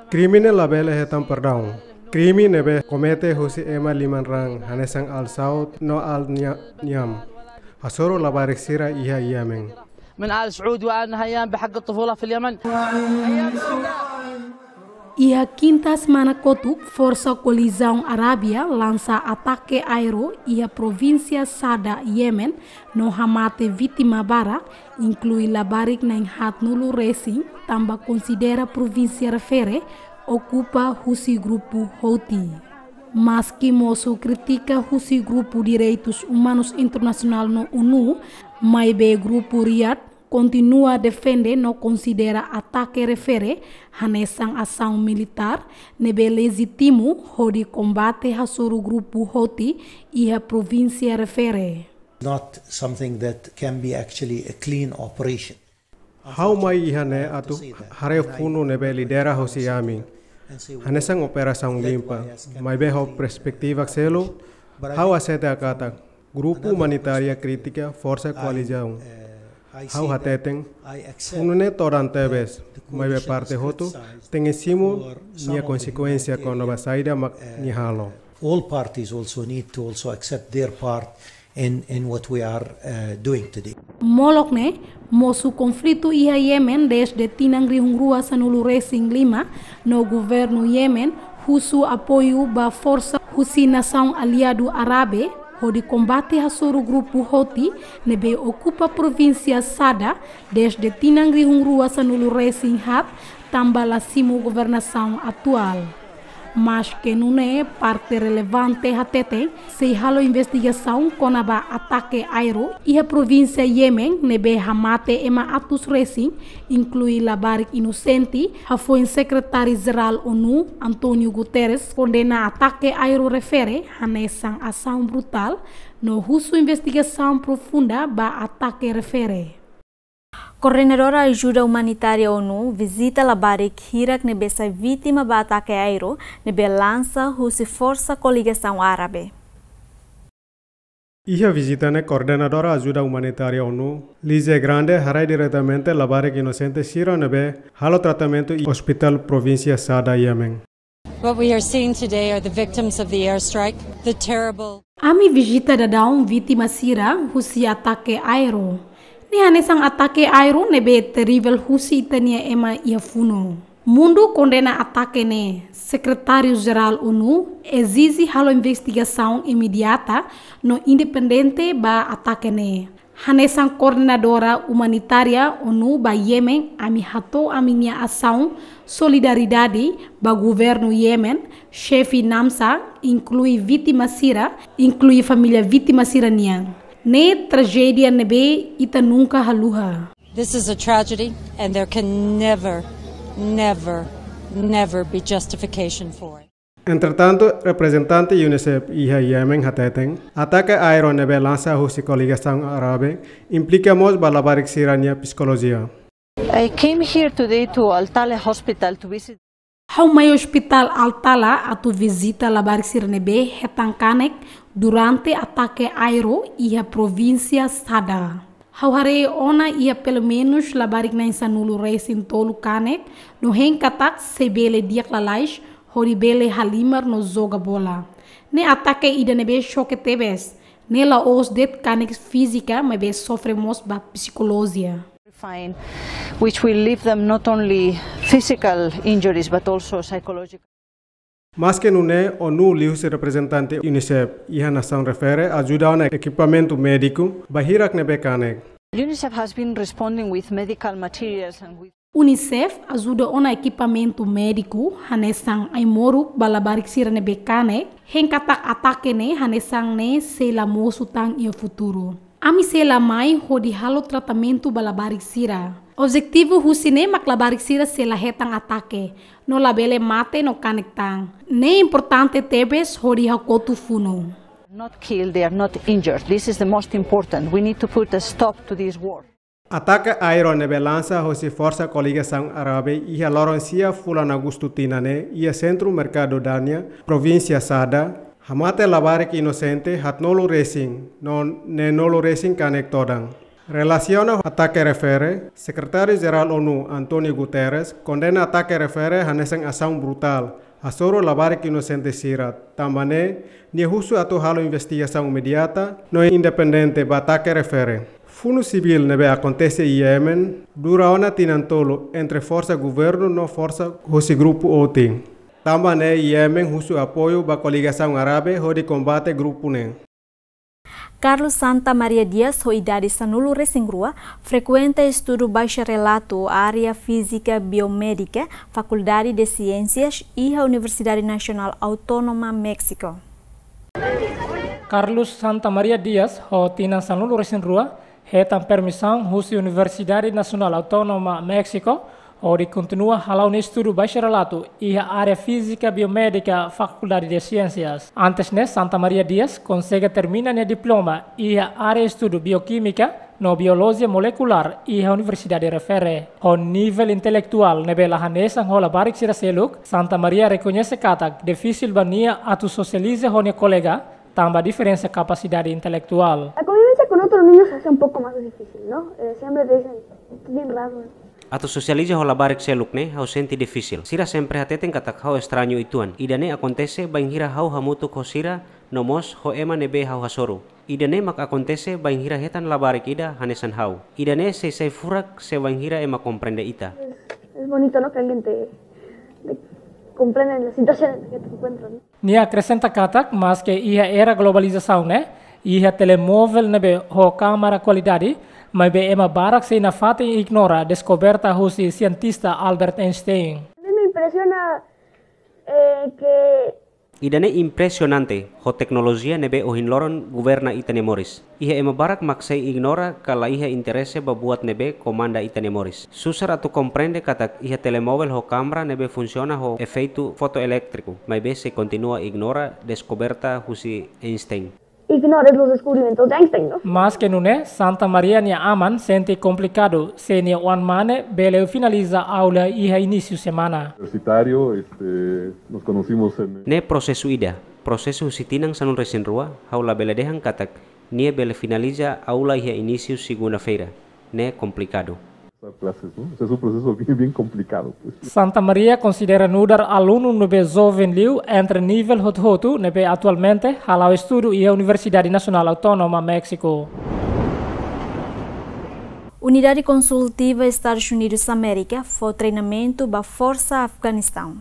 Crime labele hetam perdão. Crime nebe comete Husi ema liman rang hanesang al Saud no al Niam. Hasoro labarik sira iha Yemen. من آل سعود وآل نهيان بحق الطفولة في اليمن. Ia quinta semana kotuk, Força Colisão Arábia lança ataque aéreo e a província Sada, Yemen, no hamate vítima bara, inclui labarik na hat nulu racing, também considera província refere, ocupa Husi Grupo Houthi. Mas que moço critica Husi Grupo Direitos Humanos Internacional no ONU, mas be Grupo Riyadh continua a defender não considera ataque refere hanesang ação militar nebe legítimo hodi combate hasuru grupo Houthi e a província refere. Not something that can be actually a clean operation. How mai ihane atu hare funo nebe lidera Husi Yamin. Hanesang operação limpa, mai be ho perspectiva selo, how asete akata grupo humanitária crítica força coalizão. How hateteng unune torante bes mai be parte hotu tengesimo nia consequência com nova saída mak ni halo. All parties also need to also accept their part in what we are doing today. Molokne mosu conflito ia Yemen desde tinang rihungrua sanulu racing lima no governo Yemen husu apoio ba força Husi nação aliado árabe hodi combate hasuru grupo Houthi nebe ocupa província Sada desde tinang rihungrua sanulu racing hat tambah simu governação atual. Mas que não é parte relevante hatete se halo investigação com a ataque aéreo e a província Yemen nebe hamate ema atus racing inclui labarik inocente foi secretário-geral ONU Antonio Guterres condena ataque aéreo refere hanesang ação brutal no husu investigação profunda ba ataque refere. Coordenadora Ajuda Humanitária ONU visita labarik hirak nebesa vítima ba ataque aéreo nebe lança Husi Força Coligação Árabe. Iha visita ne coordenadora Ajuda Humanitária ONU Lise Grande harai diretamente labarik inocente sira nebe halo tratamento e hospital província Sada Yemen. What we are seeing today are the victims of the airstrike, the terrible. Ami visita dadão vítima sira Husi ataque aéreo. Ni hanesang ataque aéreo nebe terrível Husi itania ema ia funo. Mundo condena ataque ne. Secretário-geral ONU exige halo investigação imediata no independente ba ataque ne. Hanesang coordenadora humanitária ONU ba Yemen ami hato aminia ação solidariedade ba governo Yemen, chefe Namsa, inclui vítima Sira, inclui família vítima Siranian. Ne tragédia nebe ita nunca haluha. This is a tragedy and there can never be justification for it. Entretanto, representante UNICEF iha Yemen hateteng, ataque aéreo nebe lança husi coligação árabe, implicamos balabarik sirania psicologia. I came here today to Al-Tala Hospital to visit. Haumai Hospital Al-Tala atu visita labarik sirnebe hetangkanek durante ataque aéreo iha província Sada. Hauhare ona ia pelo menos labarik na insanulu resin tolu kanek no henkatak sebele diak lalais horibele halimar no joga bola. Ne ataque ida nebe choque tebes. Ne la os det kanek física mebe sofremos ba psicologia. Which will leave them not only physical injuries but also psychological. Mas que nune ONU liu se representante UNICEF iha nação refere ajuda na equipamento médico bahirak nebe kanek. UNICEF has been responding with medical materials and with UNICEF ajuda ona equipamento médico hanesang ay moruk balabarik sira nebe kanek henkatak atake ne hanesang ne sela mosutang ia futuro. Ami sela mai hodi halo tratamento balabarik sira. Objetivo husine maklabarik sira sela hetang atake. No labele mate no kanektang. Ne importante tebes hodi hakotu funo. Not killed, they are not injured. This is the most important. We need to put a stop to this war. Ataque aéreo nebe lança hosi força coligação árabe iha loroncia fulana gustutinane ia centro mercado dania província Sada. Hamate labarik inocente hat nolo racing, non ne nolo racing kanek todang. Relaciona ataque refere, Secretário-Geral ONU António Guterres condena ataque refere hanesang ação brutal, asoro labarik inocente sira, tambane ni husu atu halo investigação imediata, no independente ba ataque refere. Funo civil nebe acontece em Yemen, dura ona tinantolo entre força governo no força hosi grupo OTI. Também Yemen husu apoio ba coligação árabe hodi combate grupo ne. Carlos Santa Maria Dias, idade sanulu resingrua, frequenta estudo bacharelato área física biomédica, Faculdade de Ciências e a Universidade Nacional Autônoma México. Carlos Santa Maria Dias, tina sanulu resingrua, hetan permissão husi Universidade Nacional Autônoma México, onde continua halau estudo bacharelato e a área física biomédica Faculdade de Ciências. Antes ne Santa Maria Dias consegue terminar o diploma e a área estudo bioquímica no biologia molecular e a Universidade refere. O nível intelectual nebe lahanesa hola barik sira seluk, Santa Maria reconhece katak difícil bania atu socializa con colega, tamba diferença capacidade intelectual. La convivencia con otros niños se hace un poco más difícil, ¿no? Siempre te dicen, bien raro. Ato socializa hola barik seluk ne hau senti difícil. Sira sempre hateten katak hau estranho ituan. Ida ne acontece banhira hau hamutu ko sira nomos ho ema nebe hau hasoru. Ida ne mak acontece banhira hetan la barik ida hanesan hau. Ida ne se furak se banhira ema comprende ita. Es bonito, ¿no? Que alguien te comprende la situación en la que te encuentras, ¿no? Ni acrescenta katak mas que ia era globalização ne, ia telemóvel nebe ho câmara qualidade. Mas be ema barak se na fate ignora descoberta husi cientista Albert Einstein. Me impresiona que Idane impresionante ho tecnologia nebe ohinloron governa itanemoris. Iha ema barak maksai ignora kala iha interesse babuat nebe comanda itanemoris. Susar atu comprende katak iha telemóvel ho câmara nebe funciona ho efeito fotoelétrico. Mas be se continua ignora descoberta husi Einstein. Ignores los descubrimientos de Einstein, ¿no? Mas que não é, Santa Maria nia aman sente complicado, se nia one mane bele finaliza aula e a início semana. Universitario, nos conocimos en... Ne proceso ida, proceso sitinang sanun resinrua, haula bele dehan katak, nie bele finaliza aula e a início segunda-feira. Ne complicado. Clases, ¿no? Es un proceso bien complicado. Pues. Santa Maria considera nudar aluno nebe jovem liu entre nível hot-hotu nebe atualmente halau estudo e a Universidade Nacional Autônoma México. Unidade Consultiva Estados Unidos da América foi treinamento da Força Afeganistão.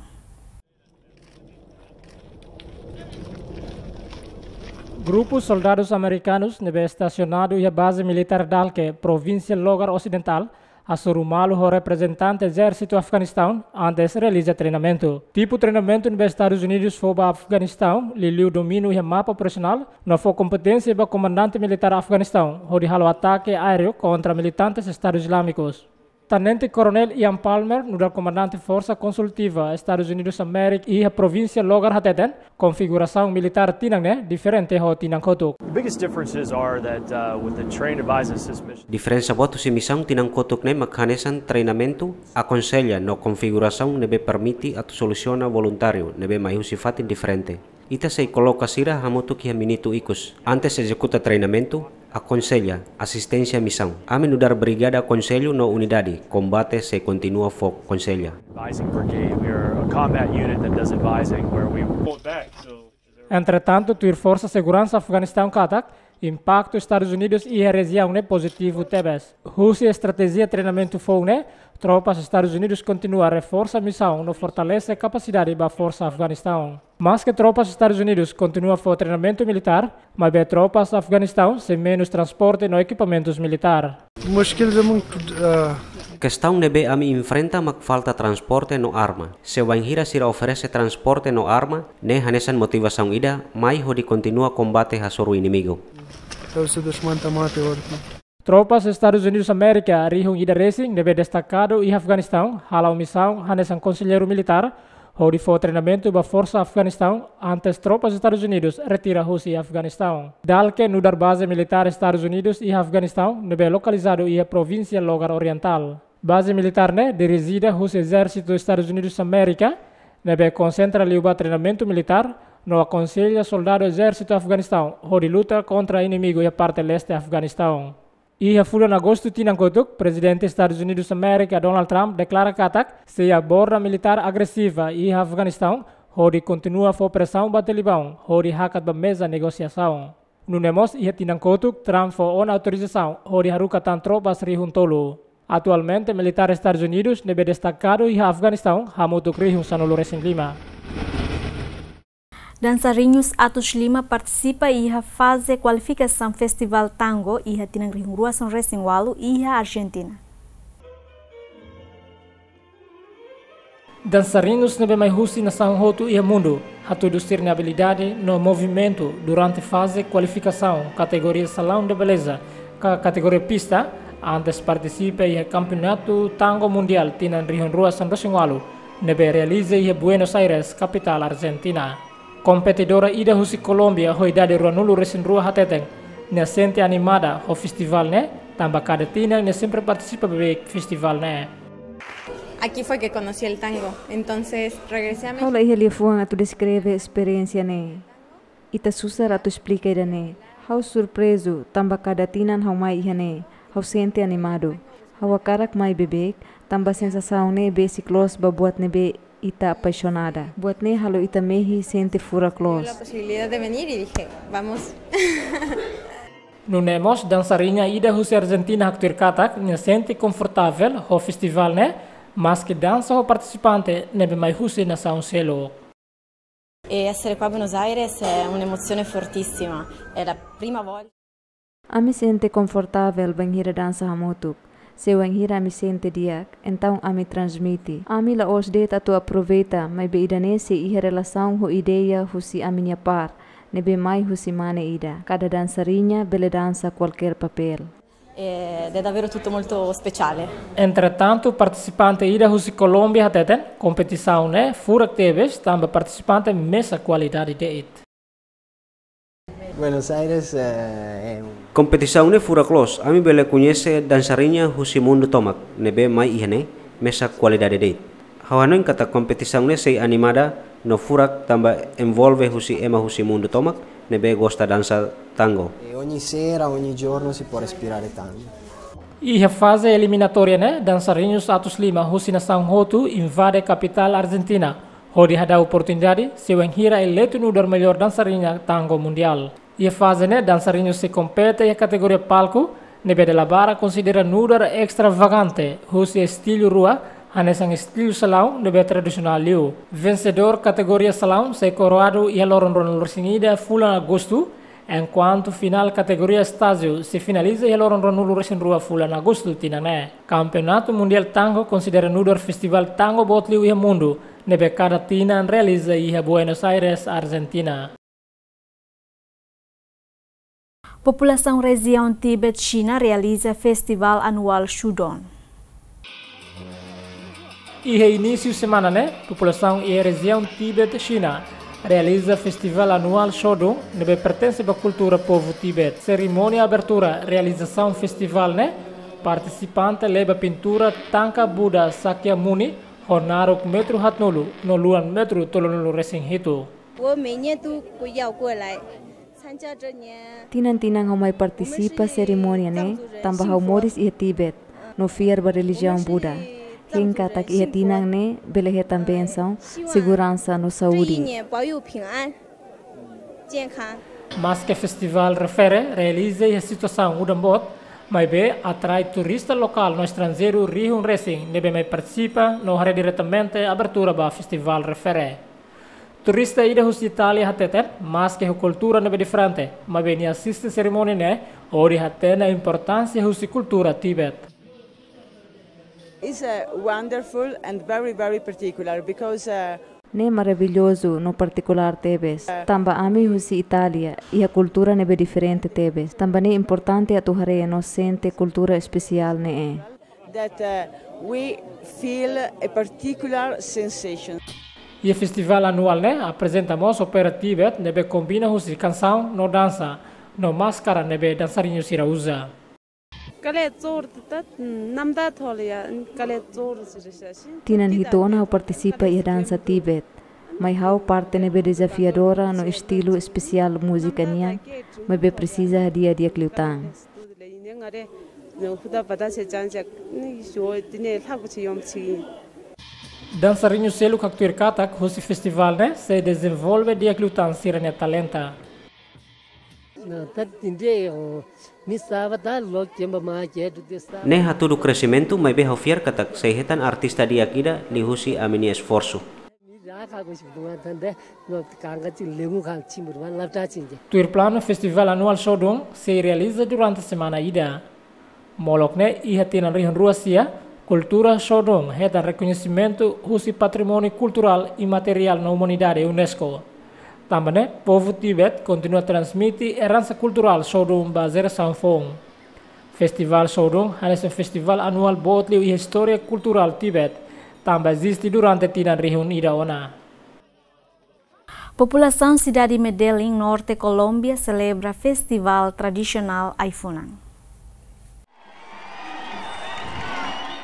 Grupos soldados americanos nebe estacionado e a base militar Dalke, província Logar Ocidental, assurumalo o representante exército Afeganistão antes realiza treinamento. Tipo treinamento nos Estados Unidos foi para Afeganistão, liliu domínio e mapa operacional, não foi competência para comandante militar Afeganistão, onde halo ataque aéreo contra militantes Estados Islâmicos. Tenente Coronel Ian Palmer, no comandante Força Consultiva Estados Unidos América e a província Logar Hateten, configuração militar tinang diferente ho tinang kotuk. The biggest differences are that with the train advise assist mission. Diferença boto si missão tinang kotuk maghanesan treinamento aconselha no configuração nebe permite atu soluciona voluntário nebe mai sifatin diferente. Ita se coloca sira hamutu ki minito ikus. Antes executa treinamento, aconselha assistência missão. Amin udar brigada conselho no unidade. Combate se continua fo conselha. Advising brigade, we are a combat unit that does advising where we pull back. Entretanto, tuir Força Segurança Afeganistão katak, impacto Estados Unidos e a região positivo tebes. Rússia estratégia treinamento foune, tropas Estados Unidos continua a reforçar a missão no fortalece a capacidade da Força Afeganistão. Mas que tropas Estados Unidos continua a treinamento militar, mas bem tropas Afeganistão sem menos transporte no equipamentos militar. Questão nebe ami enfrenta mak falta transporte no arma. Se Wanhira sira oferece transporte no arma, ne hanesan motivação ida, mai hodi continua combate hasoro inimigo. Tropas Estados Unidos América rihung ida racing nebe destacado e Afeganistão, halau missão hanesan conselheiro militar, hodi fo treinamento ba Força Afeganistão antes tropas Estados Unidos retira Rússia e Afeganistão. Dalke nudar base militar Estados Unidos e Afeganistão nebe localizado e a província Logar Oriental. Base militar dirigida Rússia Exército dos Estados Unidos América nebe concentra liuba treinamento militar no aconselha soldado Exército Afeganistão hodi luta contra inimigo e a parte leste Afeganistão. E a fulan agosto tinang kotuk, Presidente Estados Unidos América Donald Trump declara katak se aborda militar agressiva e Afeganistão hodi continua a pressão ba Talibão, hodi hakat ba mesa negociação. No nemos ia tinang kotuk, Trump fo on autorização hodi haruka tan tropas rihun tolo. Atualmente militar Estados Unidos nebe destacado e Afeganistão hamutuk rihun sanulu resing lima. Dançarinos Atos Lima participa e a fase qualificação Festival Tango e a tinang rihung São Racing Walu e a Argentina. Dançarinos nebe mai husi na São Roto e a mundo, hatudustir na habilidade no movimento durante fase qualificação categoria salão de beleza, categoria pista, antes participa e a campeonato Tango Mundial tinang rihung São Racing Walu, nebe realiza e a Buenos Aires, capital Argentina. Competidora ida husi Colômbia hoidade ruanulu resin rua hateteng, ne sente animada o festival tamba cada tina ne sempre participa bebé festival Aquí fue que conocí el tango, entonces regresé a México. Haula iheli fuang atu descreve experiência Ita susar atu explica ida Hau surpreso tamba cada tina hau mai ihane, hau sente animado. Hau akarak mai bebek, tamba sensação basic loss babuat nebe ita apaixonada. Buat halo ita mehi sente fura close. La posibilidad de venir y dije, vamos. No nemos dançarina ida husi Argentina haktuir katak, ne sente confortável ho festival mas que dança o participante nebe mai husi na São Selo. E essere qua a Buenos Aires è un'emozione fortissima. È la prima volta. A mi sente confortável banhira dança hamutuk. Se o enhira me sente diak, então a me transmite. A mi la os deta tu aproveita, mas be idanese e a relação ho ideia husi a minha par, nebe mai husi mane ida. Cada dançarinha bele dança qualquer papel. Ed è davvero tutto molto speciale. Entretanto, participante ida husi Colômbia hateten, competição furak tebes, tamba participante mesa qualidade de it. Buenos Aires competição fura close. Ami bele conhece dançarinha husi mundo tomak, nebe mai ihane mesa qualidade de. Hawanon kata competição sei animada no furak tamba envolve husi ema husi mundo tomak, nebe gosta dança tango. Ogni sera, ogni giorno si può respirare tango. E a fase eliminatória dançarinos Atos Lima husi na São Roto invade capital Argentina. Hodi hada oportunidade se o enhira eleito no melhor dançarina tango mundial. E a fase dançarinos se compete e a categoria palco, nebe de la bara considera nudar extravagante, husi estilo rua, hanesang estilo salão, nebe tradicional liu. Vencedor categoria salão se coroado e a loron ronalorsinida fulan agosto, Enquanto final categoria estágio se finaliza e loro nulu resin rua fulan agosto tinane. Campeonato Mundial Tango considera nudor Festival Tango Botliu e Mundo, nebe cada tina realiza e Buenos Aires, Argentina. População região Tibet, China realiza Festival Anual Shudong. E início semana, né? População e região Tibet, China realiza Festival Anual Shudong, que pertence à cultura povo Tibet. Cerimônia abertura, realização festival, né? Participante leva pintura Tanka Buddha Sakyamuni, honarok metro hatnolu, no luan metro tolonulu resing hito. Tinang-tinang humay partisipa cerimônia, né? Tambah humores e Tibet, no fierba religião Buddha. Hingga tak ia tinang ne belehetan benção, segurança no saúde. Mas que festival refere, realiza a situação udambot, mas be atrai turista local no estrangeiro Rihun Racing, nebe mai participa no hare diretamente abertura ba festival refere. Turista ida hus Itália hateter, mas que a cultura nebe diferente, mas be ni assiste cerimônia ne, ori hatena a importância hus cultura Tibet. It's wonderful and very, very particular because ne maravilhoso no particular Tebes. Tamba ami husi Itália e a cultura nebe diferente Tebes. Tamba ne importante a tuhare no sente cultura especial ne that we feel a particular sensation. E o festival anual ne apresentamos opera Tibet nebe combina husi canção no dança, no máscara nebe dançarinho sira usa. Tinan hitona participa e dança Tibet, mas hau parte nebe desafiadora no estilo especial música nian, mas be precisa dia kliutang. Dançarinho selo kaktuir katak husi festival ne se desenvolve dia kliutang sirane talenta. Neha tudo crescimento, mas bem ofiar katak sehetan artista dia kida lihusi amini esforço. Tuir plano festival anual Shudong se realiza durante a semana ida. Molokne e hatinan rihun ruasia, cultura Shudong hetan reconhecimento husi patrimônio cultural e material na humanidade UNESCO. Também, povo Tibet continua a transmitir herança cultural Shudong ba geração fong. Festival Shudong é um festival anual botliu e história cultural Tibet. Também existe durante tinan rihun ida ona. População cidade Medellín, norte Colômbia, celebra festival tradicional Aifunan.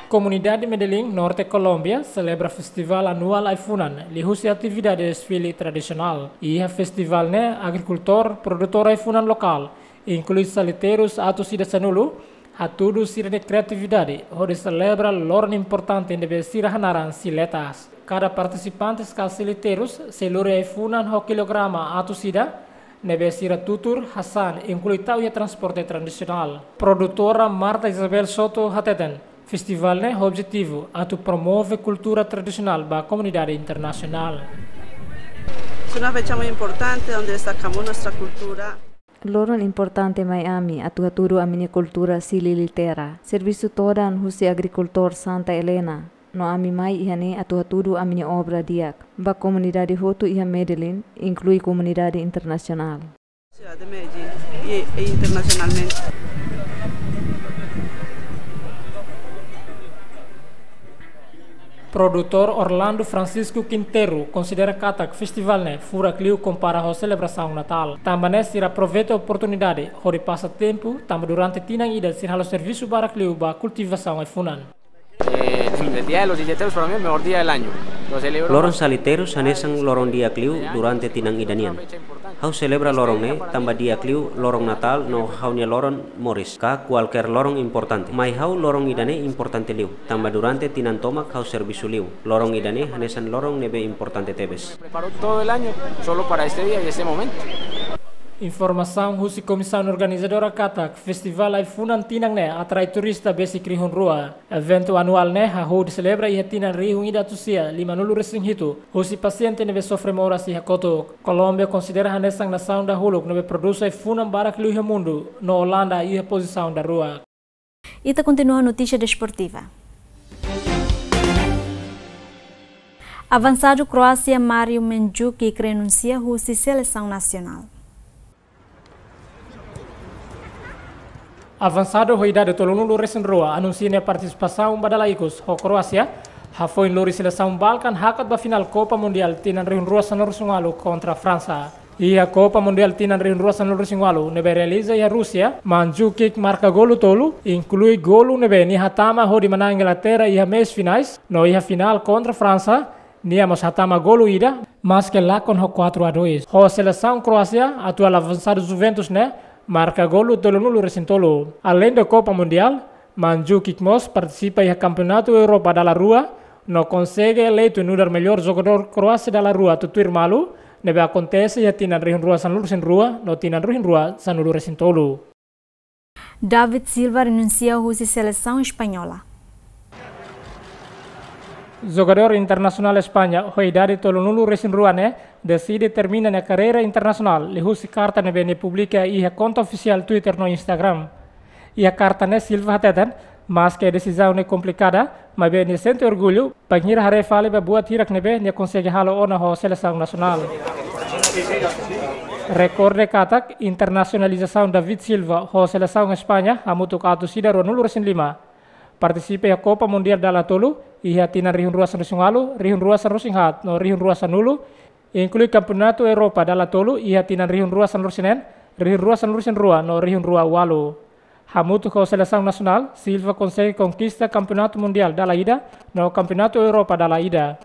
Comunidade Medellín, norte Colômbia, celebra festival anual Aifunan, lihusi atividade de desfile tradicional. E o festival né agricultor, produtor Aifunan local, inclui saliteiros atos de sanulu, a tudo sira de criatividade, onde celebra lorn importante de vestir hanaran siletas. Cada participante ska saliteiros se lure Aifunan ho kilograma atos sida, nebe sira tutur Hassan, inclui tau e transporte tradicional. Produtora Marta Isabel Soto Hateten. Festival né objetivo atu promove cultura tradicional ba comunidade internacional. Es una fecha muy importante donde destacamos nuestra cultura. Loron importante Miami atu haturu amini cultura sililitera. Serviço todan husi agricultor Santa Helena. No ami mai ihane atu haturu amini obra diak. Ba comunidade hotu iha Medellín inclui comunidade internacional. Ciudad de Medellín e internacionalmente. Produtor Orlando Francisco Quintero considera katak festival ne fura cliu compara a celebração Natal. Também se aproveita a oportunidade, onde passa tempo, também durante tinang ida se halo serviço para cliu ba cultivação e funan. El día de los silleteros para mí es el mejor día del año. Loron saliteros hanesan loron dia cliu durante tinang idanian. Hau celebra lorong ne tamba dia cliu lorong Natal no haunia loron Morris ka cualquier lorong importante. Mai hau lorong idane importante liu. Tamba durante tinan tomak hau servisu liu. Lorong idane hanesan lorong nebe importante tebes. Preparo todo el año solo para este día y este momento. Informação husi comissão organizadora katak festival ai funan tinang ne atrai turista besi krihun rua. Evento anual ne ha ho celebra i tinang rihun ida tusia 5 resing hitu. Husi paciente nebe sofre mora si hakoto. Colômbia considera hanesang nação da huluk nebe produce funan barak luha mundo. No Holanda i posição da rua. Ita continua a notícia desportiva. Avançado Croácia Mario Mandžukić renuncia Husi seleção nacional. Avançado hoida de tolunulu recen rua anuncia a participação badalaicos ho Croácia ha foi lori seleção Balkan hakat ba final Copa Mundial tinan rihun rua sanor sungalu contra a França. E a Copa Mundial tinan rihun rua sanor sungalu nebe realiza a Rússia. Mandžukić marca golu tolu, inclui golu nebe ni hatama ho di mana Inglaterra e a meias finais, no e a final contra a França. Niamos hatama golu ida, mas que lá com ho 4-2. Ho seleção Croácia, atual avançado Juventus né, marca golu tolunulu recen tolu. Além da Copa Mundial, Mandžukić mos participa em Campeonato Europa da Rua, no consegue eleito no melhor jogador Croácia da Rua tutuir malu, nebe acontece e tinan rihun rua sanulu recen rua, no tinan rihun rua sanulu recen tolu. David Silva renuncia Husi seleção espanhola. Jogador internacional Espanha, hoidade tolunulu recen rua né, decide termina na carreira internacional. Le Husi carta nebe ne publica e a conta oficial Twitter no Instagram. E a carta né Silva hatetan, mas que a decisão é complicada, mas bem ne sente orgulho, panhira hare fale ba buat hirak nebe ne consegue halo ona ho seleção nacional. Recorde katak internacionalização David Silva ho seleção Espanha, hamutuk atu sida ronulu recen 5. Participe a Copa Mundial da Tolu e a tinan rihun rua sanrusungalu, rihun rua sanrusinhat, no rihun rua sanulu, inclui Campeonato Europa da Tolu e a tinan rihun rua sanrusinen, rihun rua sanrusin rua, no rihun rua walu. Hamutu com a seleção nacional, Silva consegue conquista Campeonato Mundial da Ida, no Campeonato Europa da Ida.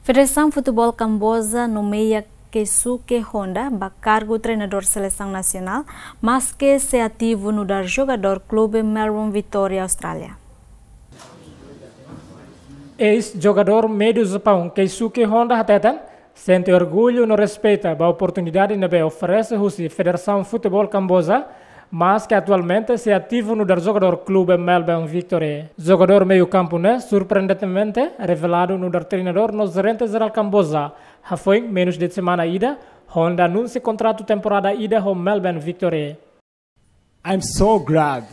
Federação Futebol Camboja nomeia Keisuke Honda ba cargo treinador seleção nacional, mas que se ativo no dar jogador clube Melbourne Victory Austrália. Ex-jogador médio Japão Keisuke Honda hatetan sente orgulho no respeito a oportunidade que oferece a Federação Futebol Camboja, mas que atualmente se ativo no dar jogador clube Melbourne Victory. Jogador meio campo né, surpreendentemente revelado no dar treinador no gerente geral Camboja. Foi menos de semana ida, Honda anuncia contrato temporada ida com Melbourne Victory. I'm so glad.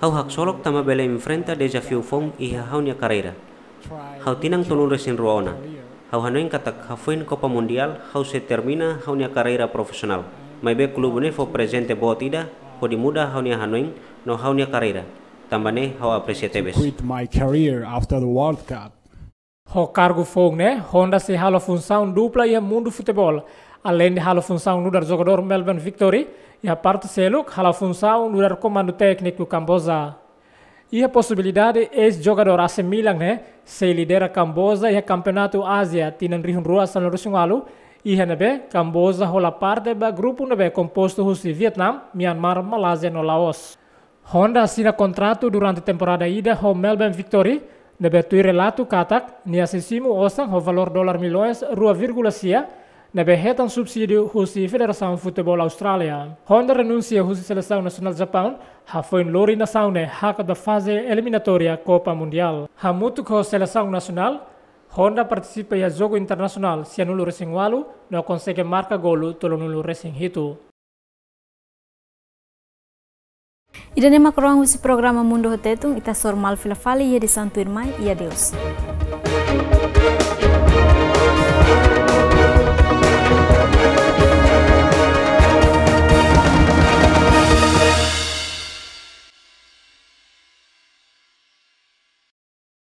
Hau hak solok tama bela enfrenta desafio fong iha haunya carreira. Hau tinang tolong resin ruaona. Hau hanoin katak hafuin Copa Mundial, hau se termina haunya carreira profesional. Mai be club ne fo presente bot ida, ho di muda haunya hanoin no haunya carreira. Tambane hau apreciate bes. Quit my career after the World Cup. Ho cargo fogo né, Honda se halo função dupla e a mundo futebol. Além de halo função no dar jogador Melbourne Victory, e a parte seluk halo função no dar comando técnico Camboja. E a possibilidade ex-jogador AC Milan né, se lidera Camboja e a campeonato Ásia tinan rihun rua san rusungalu, e nebe Camboja hola parte ba grupo nebe composto husi Vietnam, Myanmar, Malásia no Laos. Honda assina contrato durante temporada ida ho Melbourne Victory. Nebe tui relato katak, ni asisimu osang ho valor dolar milhões rua vírgula sia, nebe hetan subsídio husi Federação Futebol Austrália. Honda renuncia husi Seleção Nacional Japão, ha foi lori nação ne haka da fase eliminatória Copa Mundial. Ha mutu ko Seleção Nacional, Honda participa em jogo internacional, se anulo recém walu, não consegue marca golo tolonulu recém hitu. Ida nema korang usi programa Mundo Hotetung, ita sormal filafali ia di Santo Irmai, ia Deus.